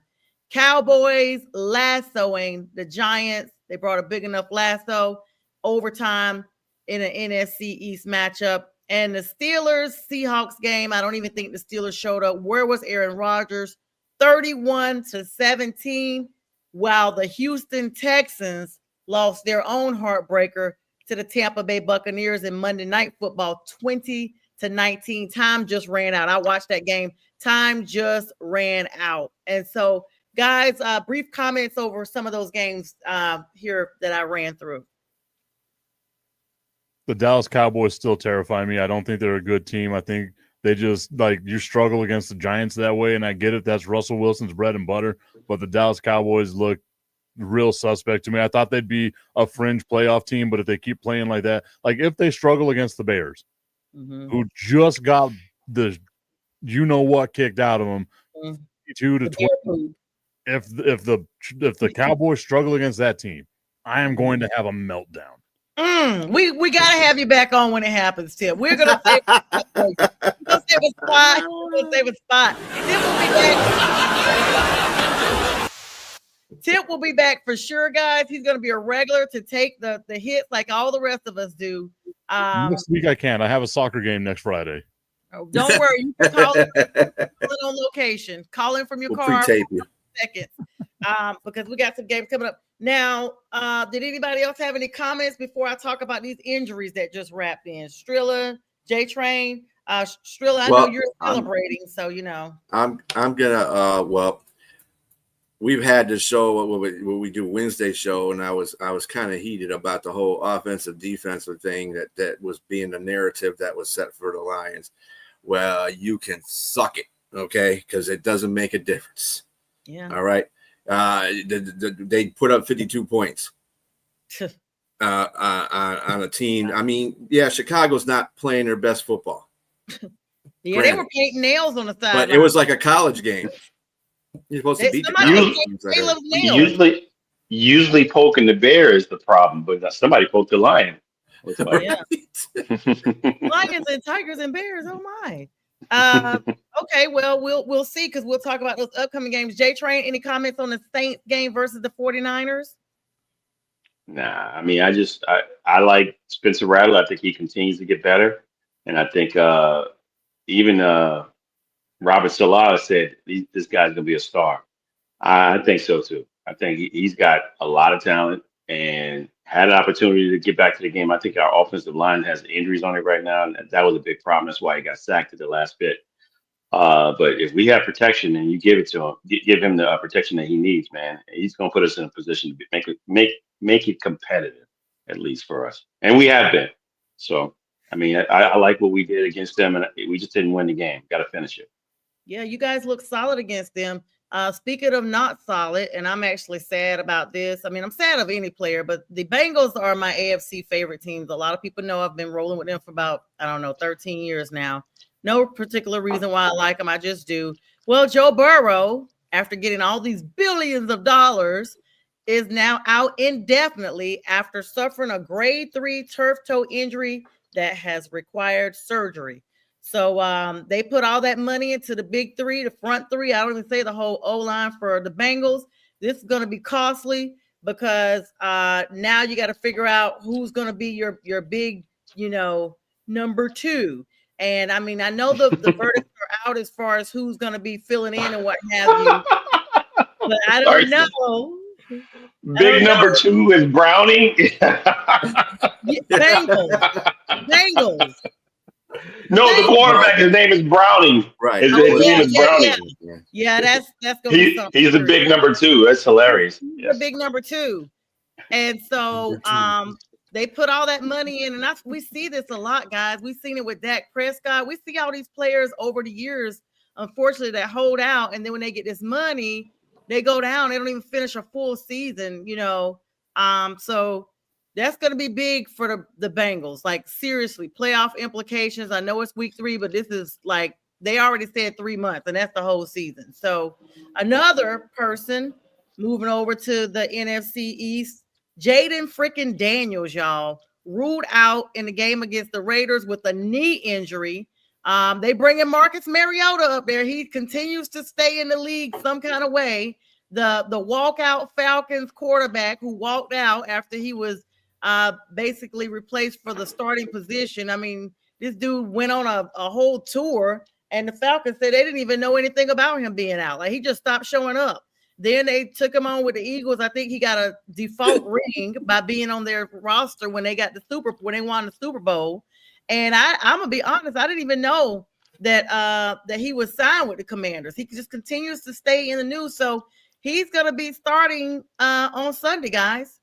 Cowboys lassoing the Giants. They brought a big enough lasso. Overtime in an NFC East matchup. And the Steelers-Seahawks game, I don't even think the Steelers showed up. Where was Aaron Rodgers? 31-17, while the Houston Texans lost their own heartbreaker to the Tampa Bay Buccaneers in Monday Night Football, 20-19. Time just ran out. I watched that game. Time just ran out. And so, guys, brief comments over some of those games here that I ran through. The Dallas Cowboys still terrify me. I don't think they're a good team. I think they just, you struggle against the Giants that way, and I get it. That's Russell Wilson's bread and butter, but the Dallas Cowboys look real suspect to me. I thought they'd be a fringe playoff team, but if they keep playing like that, if they struggle against the Bears, who just got the you-know-what kicked out of them, 52-20, if the Cowboys struggle against that team, I am going to have a meltdown. We gotta have you back on when it happens, Tim. We're gonna save a spot. Tip will be back for sure, guys. He's gonna be a regular to take the hits like all the rest of us do. Next week I can't. I have a soccer game next Friday. Oh, don't worry, you can call it on location. Call in from your car. Pre-tape you. Seconds, because we got some games coming up. Now, did anybody else have any comments before I talk about these injuries that just wrapped in? Strilla, J-Train, Strilla, I know you're celebrating, so you know. I'm gonna we've had this show when we do Wednesday show, and I was kind of heated about the whole offensive defensive thing that was being the narrative that was set for the Lions. Well, you can suck it, okay, because it doesn't make a difference. Yeah. All right. They put up 52 points on a team. I mean, yeah, Chicago's not playing their best football. Yeah, granted. They were painting nails on the side. But it was like a college game. You're supposed to beat the usually poking the bear is the problem, but somebody poked the lion. Yeah. Lions and tigers and bears. Oh my. Okay, well, we'll see because we'll talk about those upcoming games. J-Train, any comments on the Saints game versus the 49ers? Nah, I mean, I like Spencer Rattler. I think he continues to get better. And I think even Robert Salah said this guy's going to be a star. I think so, too. I think he's got a lot of talent and had an opportunity to get back to the game. I think our offensive line has injuries on it right now, and that was a big problem. That's why he got sacked at the last bit. But if we have protection and you give it to him, give him the protection that he needs, man, he's going to put us in a position to make it competitive, at least for us. And we have been. So, I mean, I like what we did against them, and we just didn't win the game. Got to finish it. Yeah, you guys look solid against them. Speaking of not solid, and I'm actually sad about this. I mean, I'm sad of any player, but the Bengals are my AFC favorite teams. A lot of people know I've been rolling with them for about, I don't know, 13 years now. No particular reason why I like them. I just do. Well, Joe Burrow, after getting all these billions of dollars, is now out indefinitely after suffering a grade 3 turf toe injury that has required surgery. So they put all that money into the big three, the front three. I don't even say the whole O line for the Bengals. This is going to be costly because now you got to figure out who's going to be your big, number two. And I mean, I know the verdicts are out as far as who's going to be filling in and what have you, but I don't know. Big number 2 is Browning. Bengals. Bengals. No, the quarterback, his name is Browning. Right. His name is Browning. Yeah, that's gonna be something. He's a big number 2. That's hilarious. Yes. A big number 2. And so they put all that money in, and we see this a lot, guys. We've seen it with Dak Prescott. We see all these players over the years, unfortunately, that hold out, and then when they get this money, they go down. They don't even finish a full season, So that's going to be big for the Bengals. Like, seriously, playoff implications. I know it's week 3, but this is like they already said 3 months, and that's the whole season. So another person moving over to the NFC East, Jaden freaking Daniels, y'all, ruled out in the game against the Raiders with a knee injury. They bring in Marcus Mariota up there. He continues to stay in the league some kind of way. The walkout Falcons quarterback who walked out after he was basically replaced for the starting position. I mean, this dude went on a whole tour, and the Falcons said they didn't even know anything about him being out. Like, he just stopped showing up. Then they took him on with the Eagles. I think he got a default ring by being on their roster when they won the Super Bowl. And I'm gonna be honest, I didn't even know that he was signed with the Commanders. He just continues to stay in the news. So he's gonna be starting on Sunday, guys.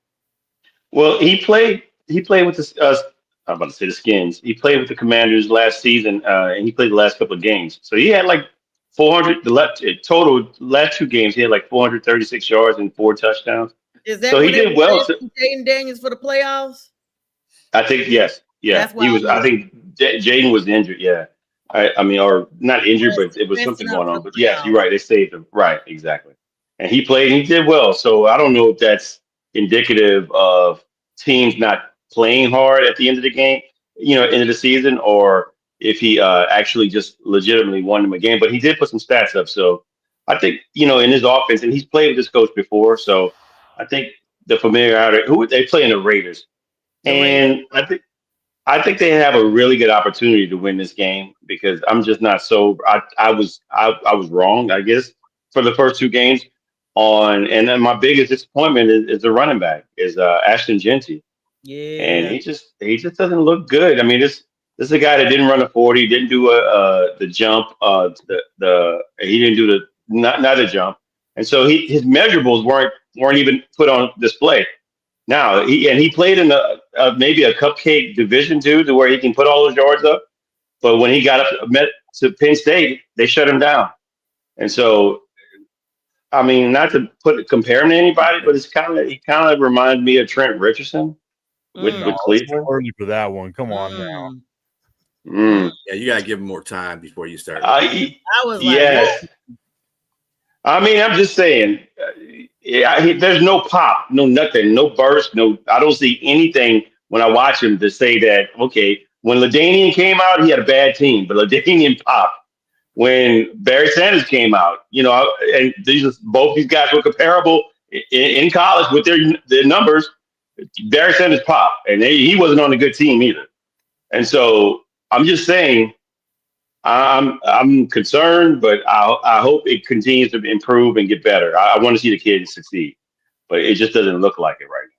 Well, he played with the I'm about to say the Skins. He played with the Commanders last season, and he played the last couple of games. So he had like 400 total last 2 games. He had like 436 yards and 4 touchdowns. Is that so he did well? Jaden Daniels for the playoffs? I think yes. Yeah, he was. I think Jaden was injured. Yeah, I mean, or not injured, but it was something going on. But yes, you're right. They saved him. Right, exactly. And he played. And he did well. So I don't know if that's indicative of teams not playing hard at the end of the game, end of the season, or if he actually just legitimately won them a game. But he did put some stats up. So I think in his offense, and he's played with this coach before. So I think the familiarity. Who they play in the Raiders, and I think they have a really good opportunity to win this game because I'm just not so. I was wrong, I guess, for the first 2 games. And then my biggest disappointment is the running back is Ashton Genty. Yeah, and he just doesn't look good. I mean, this is a guy that didn't run a 40, didn't do the jump, he didn't do the not the jump, and so his measurables weren't even put on display. Now he played in maybe a cupcake division too, to where he can put all those yards up. But when he got up to Penn State, they shut him down. And so, I mean, not to compare him to anybody, but he kind of reminds me of Trent Richardson with Cleveland. Early for that one. Come on now. Yeah, you gotta give him more time before you start. I was like, yes. I mean, I'm just saying. There's no pop, no nothing, no burst, no. I don't see anything when I watch him to say that. Okay, when LaDainian came out, he had a bad team, but LaDainian popped. When Barry Sanders came out, and both these guys were comparable in college with their numbers. Barry Sanders popped, and he wasn't on a good team either. And so I'm just saying, I'm concerned, but I hope it continues to improve and get better. I want to see the kids succeed, but it just doesn't look like it right now.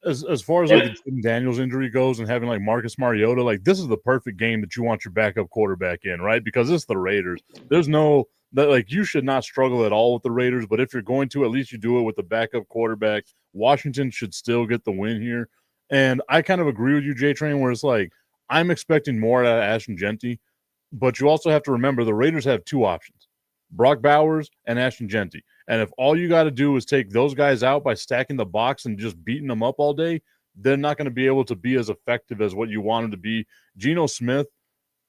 As far as like the Jaden Daniels injury goes and having like Marcus Mariota, like this is the perfect game that you want your backup quarterback in, right? Because it's the Raiders. There's no that like you should not struggle at all with the Raiders, but if you're going to, at least you do it with the backup quarterback. Washington should still get the win here. And I kind of agree with you, J-Train, where it's like I'm expecting more out of Ashton Genty. But you also have to remember the Raiders have 2 options. Brock Bowers, and Ashton Genty. And if all you got to do is take those guys out by stacking the box and just beating them up all day, they're not going to be able to be as effective as what you want them to be. Geno Smith,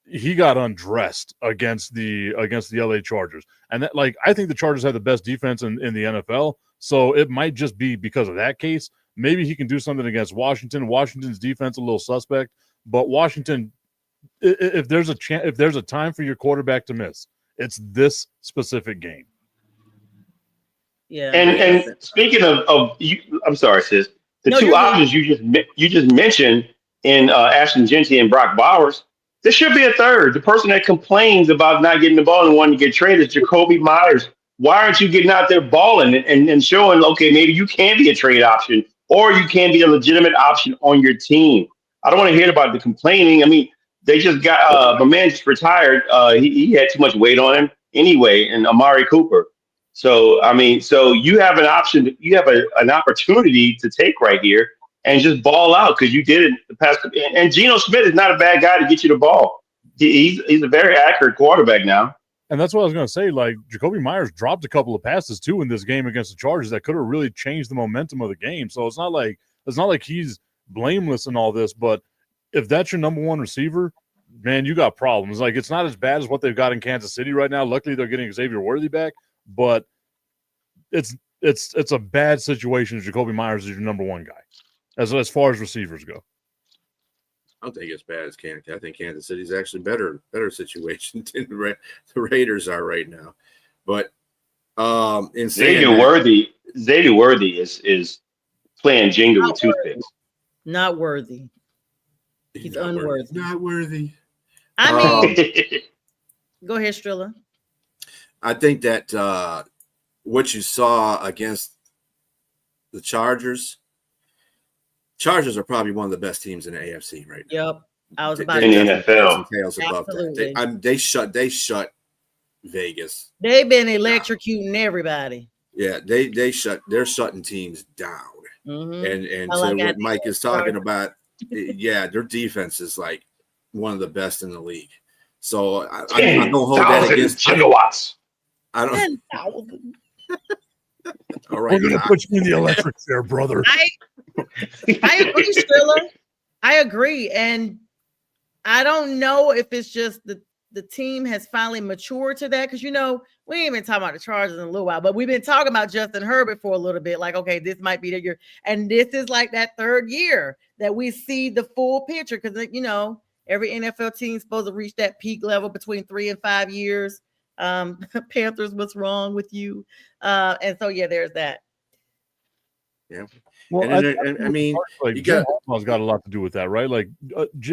he got undressed against the LA Chargers. And that, like, I think the Chargers have the best defense in the NFL. So it might just be because of that case. Maybe he can do something against Washington. Washington's defense a little suspect, but Washington, if there's a time for your quarterback to miss, it's this specific game. Yeah. And speaking of you, I'm sorry, sis. The two options you just mentioned in Ashton Genty and Brock Bowers, there should be a third. The person that complains about not getting the ball and wanting to get traded is Jacoby Myers. Why aren't you getting out there balling and showing, okay, maybe you can be a trade option or you can be a legitimate option on your team? I don't want to hear about the complaining. I mean, they just got my man just retired. He had too much weight on him anyway, and Amari Cooper. So I mean, so you have an option. You have an opportunity to take right here and just ball out because you did it the past. And Geno Smith is not a bad guy to get you the ball. He's a very accurate quarterback now. And that's what I was going to say. Like, Jacoby Myers dropped a couple of passes too in this game against the Chargers that could have really changed the momentum of the game. So it's not like he's blameless in all this. But if that's your number one receiver, man, you got problems. Like, it's not as bad as what they've got in Kansas City right now. Luckily, they're getting Xavier Worthy back, but it's a bad situation. Jacoby Myers is your number one guy as far as receivers go. I don't think it's bad as Kansas. I think Kansas City's actually better situation than the Raiders are right now. But in Xavier Worthy is playing Jenga with toothpicks. Not worthy. He's unworthy. Not worthy. I mean, go ahead, Strilla. I think that what you saw against the Chargers are probably one of the best teams in the AFC right now. Yep. I was about in the NFL. Above that. They shut Vegas. They've been electrocuting everybody. Yeah, they're shutting teams down. Mm-hmm. And so what Mike is talking about, yeah, their defense is like one of the best in the league. So I don't hold that against gigawatts. I don't. 10,000. All right, we're gonna put you in the electric chair, brother. I agree, Strilla. I agree, and I don't know if it's just the team has finally matured to that because we ain't been talking about the Chargers in a little while, but we've been talking about Justin Herbert for a little bit. Like, okay, this might be the year, and this is like that third year that we see the full picture because every NFL team is supposed to reach that peak level between 3 and 5 years. Panthers, what's wrong with you? And so there's that. Yeah. Well, I mean, like Jim Harbaugh's got a lot to do with that, right? Like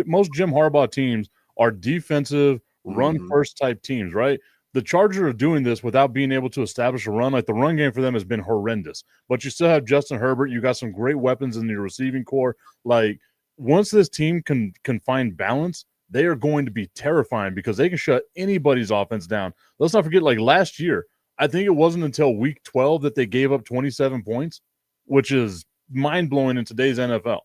most Jim Harbaugh teams are defensive, run first type teams, right? The Chargers are doing this without being able to establish a run. Like the run game for them has been horrendous, but you still have Justin Herbert. You got some great weapons in your receiving core. Like once this team can find balance, they are going to be terrifying because they can shut anybody's offense down. Let's not forget, like last year, I think it wasn't until week 12 that they gave up 27 points, which is mind-blowing in today's NFL.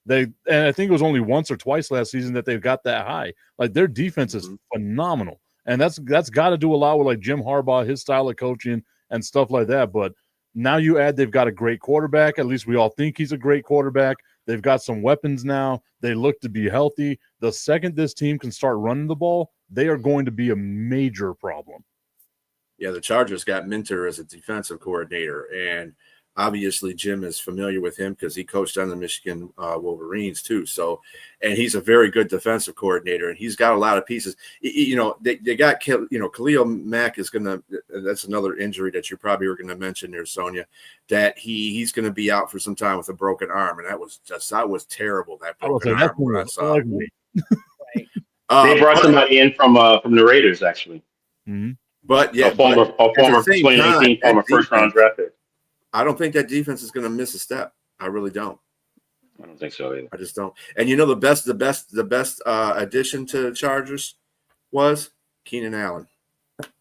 And I think it was only once or twice last season that they've got that high. Like their defense is phenomenal. And that's got to do a lot with like Jim Harbaugh, his style of coaching and stuff like that. But now you add they've got a great quarterback. At least we all think he's a great quarterback. They've got some weapons now. They look to be healthy. The second this team can start running the ball, they are going to be a major problem. Yeah, the Chargers got Minter as a defensive coordinator, and obviously Jim is familiar with him because he coached on the Michigan Wolverines too. So, and he's a very good defensive coordinator, and he's got a lot of pieces. They got Khalil Mack is gonna. That's another injury that you probably were gonna mention there, Sonia. That he's gonna be out for some time with a broken arm, and that was terrible. That broken arm. I saw. They brought somebody in from the Raiders actually. Mm-hmm. But yeah, a former 2018 former first round draft pick. I don't think that defense is going to miss a step. I really don't. I don't think so either. I just don't. And the best addition to the Chargers was Keenan Allen.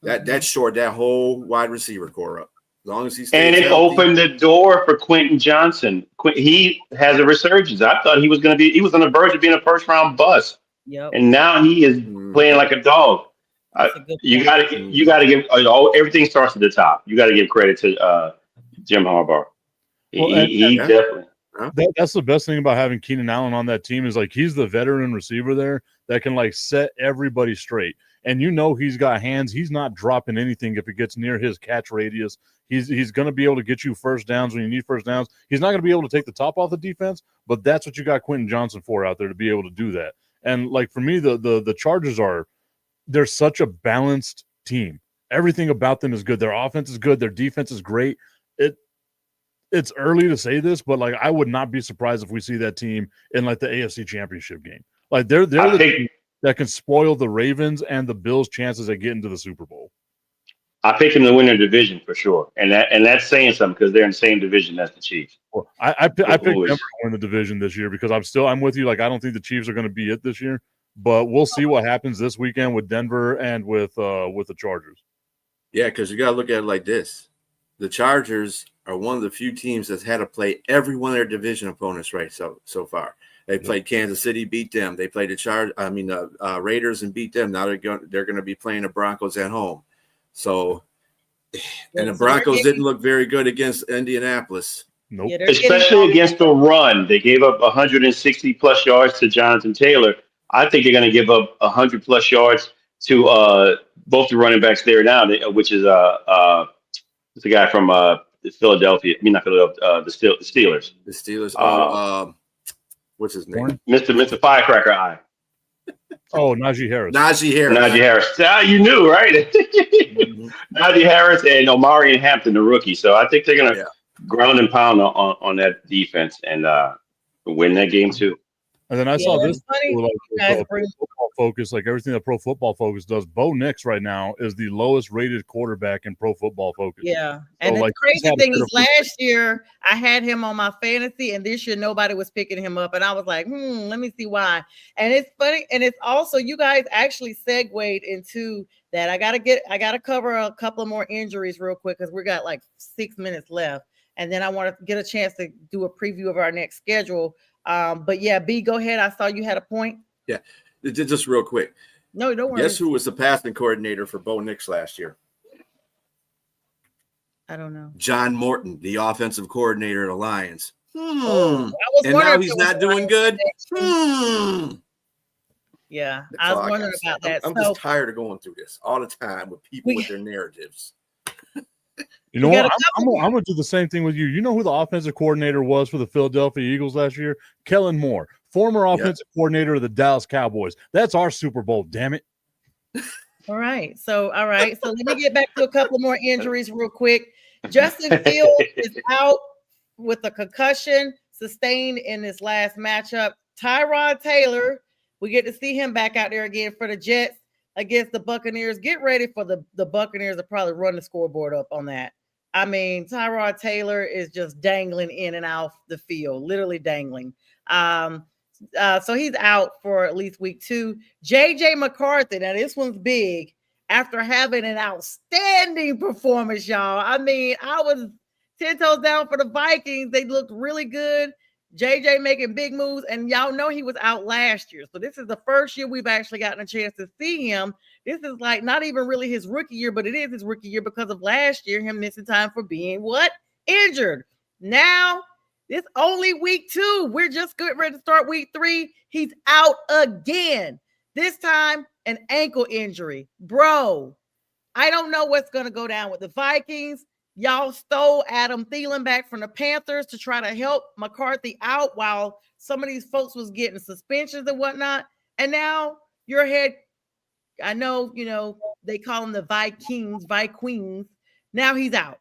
That shored that whole wide receiver core up. As long as he stays healthy. Opened the door for Quentin Johnson. He has a resurgence. I thought he was going to be. He was on the verge of being a first round bust. Yep. And now he is playing like a dog. That's a good You point. got to give everything starts at the top. You got to give credit to Jim Harbaugh. Well, He definitely. That's the best thing about having Keenan Allen on that team is like he's the veteran receiver there that can like set everybody straight. And you know he's got hands. He's not dropping anything if it gets near his catch radius. He's going to be able to get you first downs when you need first downs. He's not going to be able to take the top off the defense, but that's what you got Quentin Johnson for out there to be able to do that. And like for me, the Chargers they're such a balanced team. Everything about them is good. Their offense is good. Their defense is great. It's early to say this, but like I would not be surprised if we see that team in like the AFC Championship game. Like they're the team that can spoil the Ravens and the Bills' chances at getting to the Super Bowl. I picked them to win their division for sure, and that's saying something because they're in the same division as the Chiefs. Well, I picked Denver to win the division this year because I'm with you. Like I don't think the Chiefs are going to be it this year, but we'll see what happens this weekend with Denver and with the Chargers. Yeah, because you got to look at it like this: the Chargers are one of the few teams that's had to play every one of their division opponents so far. They played Kansas City, beat them. They played the Raiders and beat them. Now they're going to be playing the Broncos at home. So, and the Broncos didn't look very good against Indianapolis. Nope. Especially against the run. They gave up 160 plus yards to Jonathan Taylor. I think they're going to give up 100 plus yards to both the running backs there now, which is the guy from Philadelphia. I mean, not Philadelphia. The Steelers. The Steelers. What's his name? Mr. Firecracker Eye. Oh, Najee Harris. Najee Harris. You knew, right? Najee Harris and Omari and Hampton, the rookie. So I think they're going to ground and pound on that defense and win that game too. And then I saw this like Pro Football Focus, like everything that Pro Football Focus does. Bo Nix right now is the lowest rated quarterback in Pro Football Focus. Yeah, and the crazy thing is, last year I had him on my fantasy, and this year nobody was picking him up, and I was like, let me see why. And it's funny, and it's also you guys actually segued into that. I gotta cover a couple more injuries real quick because we got like 6 minutes left, and then I want to get a chance to do a preview of our next schedule. But yeah, B, go ahead. I saw you had a point. Yeah, just real quick. No, don't worry. Guess who was the passing coordinator for Bo Nix last year? I don't know. John Morton, the offensive coordinator of the Lions. And now he's not doing good. Yeah, I was wondering about that. I'm just tired of going through this all the time with people with their narratives. You know what? I'm going to do the same thing with you. You know who the offensive coordinator was for the Philadelphia Eagles last year? Kellen Moore, former offensive coordinator of the Dallas Cowboys. That's our Super Bowl, damn it. All right. So let me get back to a couple more injuries real quick. Justin Fields is out with a concussion sustained in this last matchup. Tyrod Taylor, we get to see him back out there again for the Jets against the Buccaneers. Get ready for the Buccaneers to probably run the scoreboard up on that. I mean, Tyrod Taylor is just dangling in and out the field, literally dangling. So he's out for at least week 2. JJ McCarthy, now this one's big. After having an outstanding performance, y'all. I mean, I was 10 toes down for the Vikings. They looked really good. JJ making big moves, and y'all know he was out last year. So this is the first year we've actually gotten a chance to see him. This is like not even really his rookie year, but it is his rookie year because of last year, him missing time for being injured. Now, this only week 2. We're just getting ready to start week 3. He's out again. This time, an ankle injury. Bro, I don't know what's going to go down with the Vikings. Y'all stole Adam Thielen back from the Panthers to try to help McCarthy out while some of these folks was getting suspensions and whatnot. And now your head, I know, they call them the Vikings. Now he's out.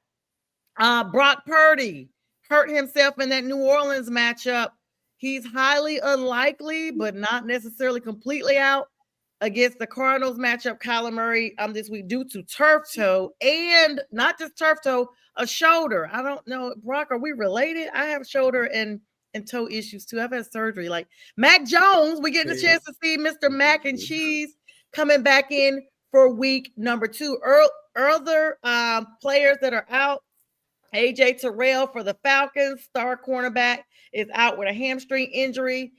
Brock Purdy hurt himself in that New Orleans matchup. He's highly unlikely, but not necessarily completely out against the Cardinals matchup. Kyler Murray this week due to turf toe, and not just turf toe, a shoulder. I don't know, Brock, are we related? I have shoulder and toe issues too. I've had surgery. Like Mac Jones, we get a chance to see Mr. Mac and Cheese coming back in for week number 2. Other players that are out: AJ Terrell for the Falcons, star cornerback, is out with a hamstring injury.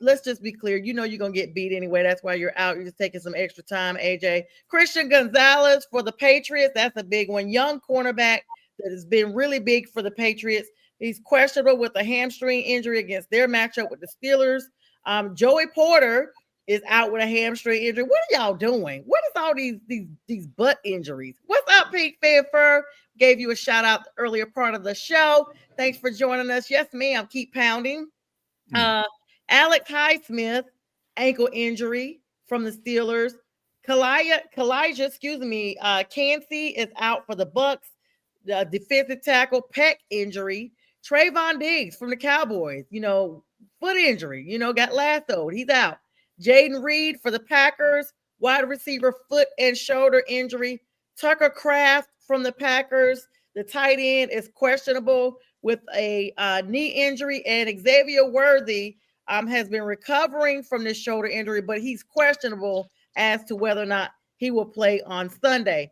Let's just be clear. You know you're gonna get beat anyway. That's why you're out. You're just taking some extra time. AJ Christian Gonzalez for the Patriots. That's a big one. Young cornerback that has been really big for the Patriots. He's questionable with a hamstring injury against their matchup with the Steelers. Joey Porter is out with a hamstring injury. What are y'all doing? What is all these butt injuries? What's up, Pete Fanfur? Gave you a shout out the earlier part of the show. Thanks for joining us. Yes, ma'am. Keep pounding. Alex Highsmith, ankle injury from the Steelers. Kalijah, Cansey is out for the Bucks. The defensive tackle, pec injury. Trayvon Diggs from the Cowboys, foot injury, got lassoed. He's out. Jaden Reed for the Packers, wide receiver, foot and shoulder injury. Tucker Kraft from the Packers, the tight end, is questionable with a knee injury. And Xavier Worthy has been recovering from this shoulder injury, but he's questionable as to whether or not he will play on Sunday.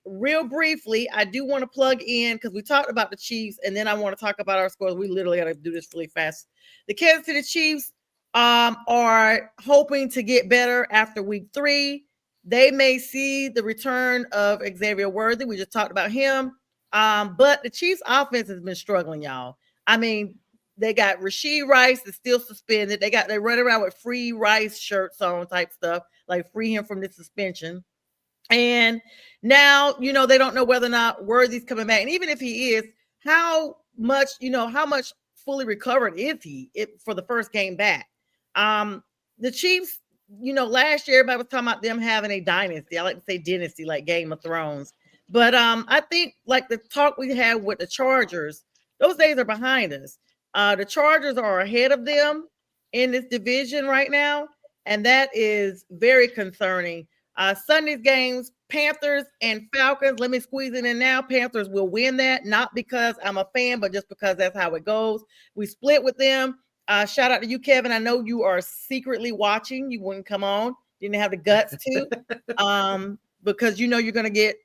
Real briefly, I do want to plug in because we talked about the Chiefs, and then I want to talk about our scores. We literally got to do this really fast. The Kansas City Chiefs are hoping to get better after week 3. They may see the return of Xavier Worthy. We just talked about him. But the Chiefs offense has been struggling, y'all. I mean, they got Rashee Rice that's still suspended. They run around with free Rice shirts on type stuff, like free him from the suspension. And now, they don't know whether or not Worthy's coming back. And even if he is, how much fully recovered is he for the first game back? The Chiefs, last year everybody was talking about them having a dynasty. I like to say dynasty, like Game of Thrones. But I think like the talk we had with the Chargers, those days are behind us. The Chargers are ahead of them in this division right now, and that is very concerning. Sunday's games, Panthers and Falcons. Let me squeeze it in now. Panthers will win that, not because I'm a fan, but just because that's how it goes. We split with them. Shout out to you, Kevin. I know you are secretly watching. You wouldn't come on. You didn't have the guts to, because you're going to get,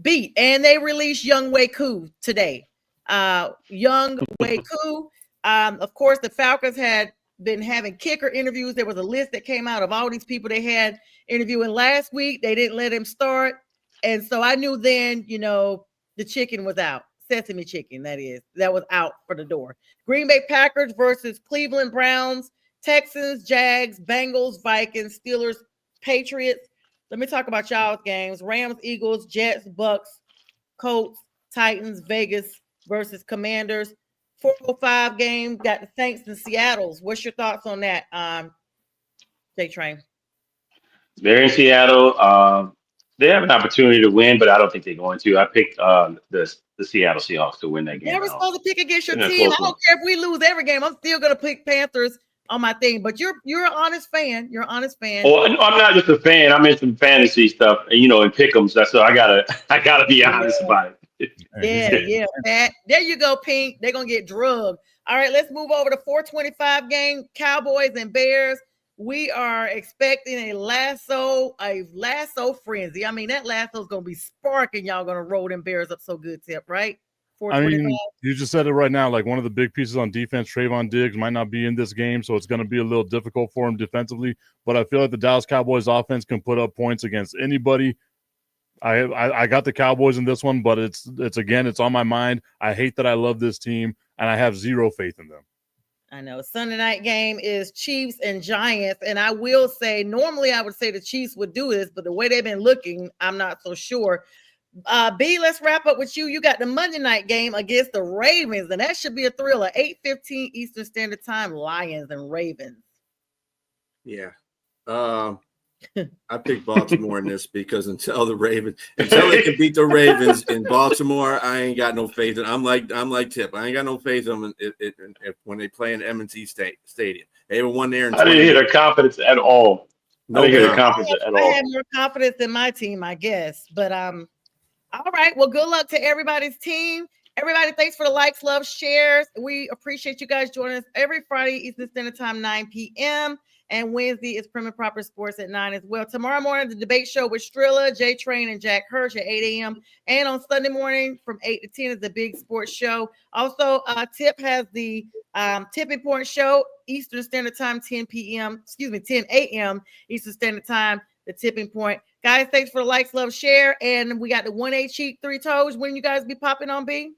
beat. And they released Young Wei Koo today. Young Wei Koo. Of course, the Falcons had been having kicker interviews. There was a list that came out of all these people they had interviewing last week. They didn't let him start. And so I knew then, the chicken was out. Sesame chicken, that was out for the door. Green Bay Packers versus Cleveland Browns, Texans, Jags, Bengals, Vikings, Steelers, Patriots. Let me talk about y'all's games. Rams, Eagles, Jets, Bucks, Colts, Titans, Vegas versus Commanders. 405 game, got the Saints and Seattle's. What's your thoughts on that, J-Train? They're in Seattle. They have an opportunity to win, but I don't think they're going to. I picked the Seattle Seahawks to win that game. Never supposed to pick against your team. I don't care if we lose every game. I'm still going to pick Panthers on my thing. But you're an honest fan. You're an honest fan. Well, I'm not just a fan. I'm in some fantasy stuff, and and pick'ems. So I gotta be honest about it. Yeah. Pat. There you go, Pink. They're gonna get drugged. All right, let's move over to 425 game. Cowboys and Bears. We are expecting a lasso frenzy. I mean, that lasso's gonna be sparking. Y'all gonna roll them Bears up so good, Tip, right? I mean, you just said it right now. Like, one of the big pieces on defense, Trayvon Diggs, might not be in this game, so it's going to be a little difficult for him defensively. But I feel like the Dallas Cowboys offense can put up points against anybody. I got the Cowboys in this one, but it's on my mind. I hate that I love this team, and I have zero faith in them. I know. Sunday night game is Chiefs and Giants, and I will say, normally I would say the Chiefs would do this, but the way they've been looking, I'm not so sure. B, let's wrap up with you. You got the Monday night game against the Ravens, and that should be a thriller. 8:15 Eastern Standard Time, Lions and Ravens. Yeah. I picked Baltimore in this because until they can beat the Ravens in Baltimore, I ain't got no faith in. I'm like Tip. I ain't got no faith in them when they play in M&T Stadium. They haven't won there in I didn't hear their confidence at all. I had more confidence in my team, I guess. But all right. Well, good luck to everybody's team. Everybody, thanks for the likes, love, shares. We appreciate you guys joining us every Friday, Eastern Standard Time, 9 p.m. And Wednesday is Prim and Proper Sports at 9 as well. Tomorrow morning, the debate show with Strilla, J Train, and Jack Hirsch at 8 a.m. And on Sunday morning from 8 to 10 is the Big Sports Show. Also, Tip has the Tipping Point Show, Eastern Standard Time, 10 a.m. Eastern Standard Time, the Tipping Point. Guys, thanks for the likes, love, share. And we got the 1-8 cheat, 3 toes. When you guys be popping on, B?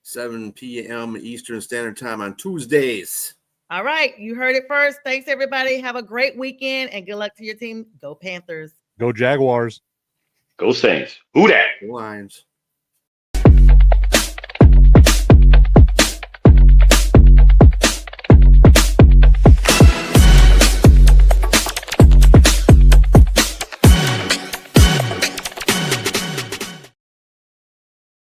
7 p.m. Eastern Standard Time on Tuesdays. All right. You heard it first. Thanks, everybody. Have a great weekend and good luck to your team. Go Panthers. Go Jaguars. Go Saints. Who that? Lions.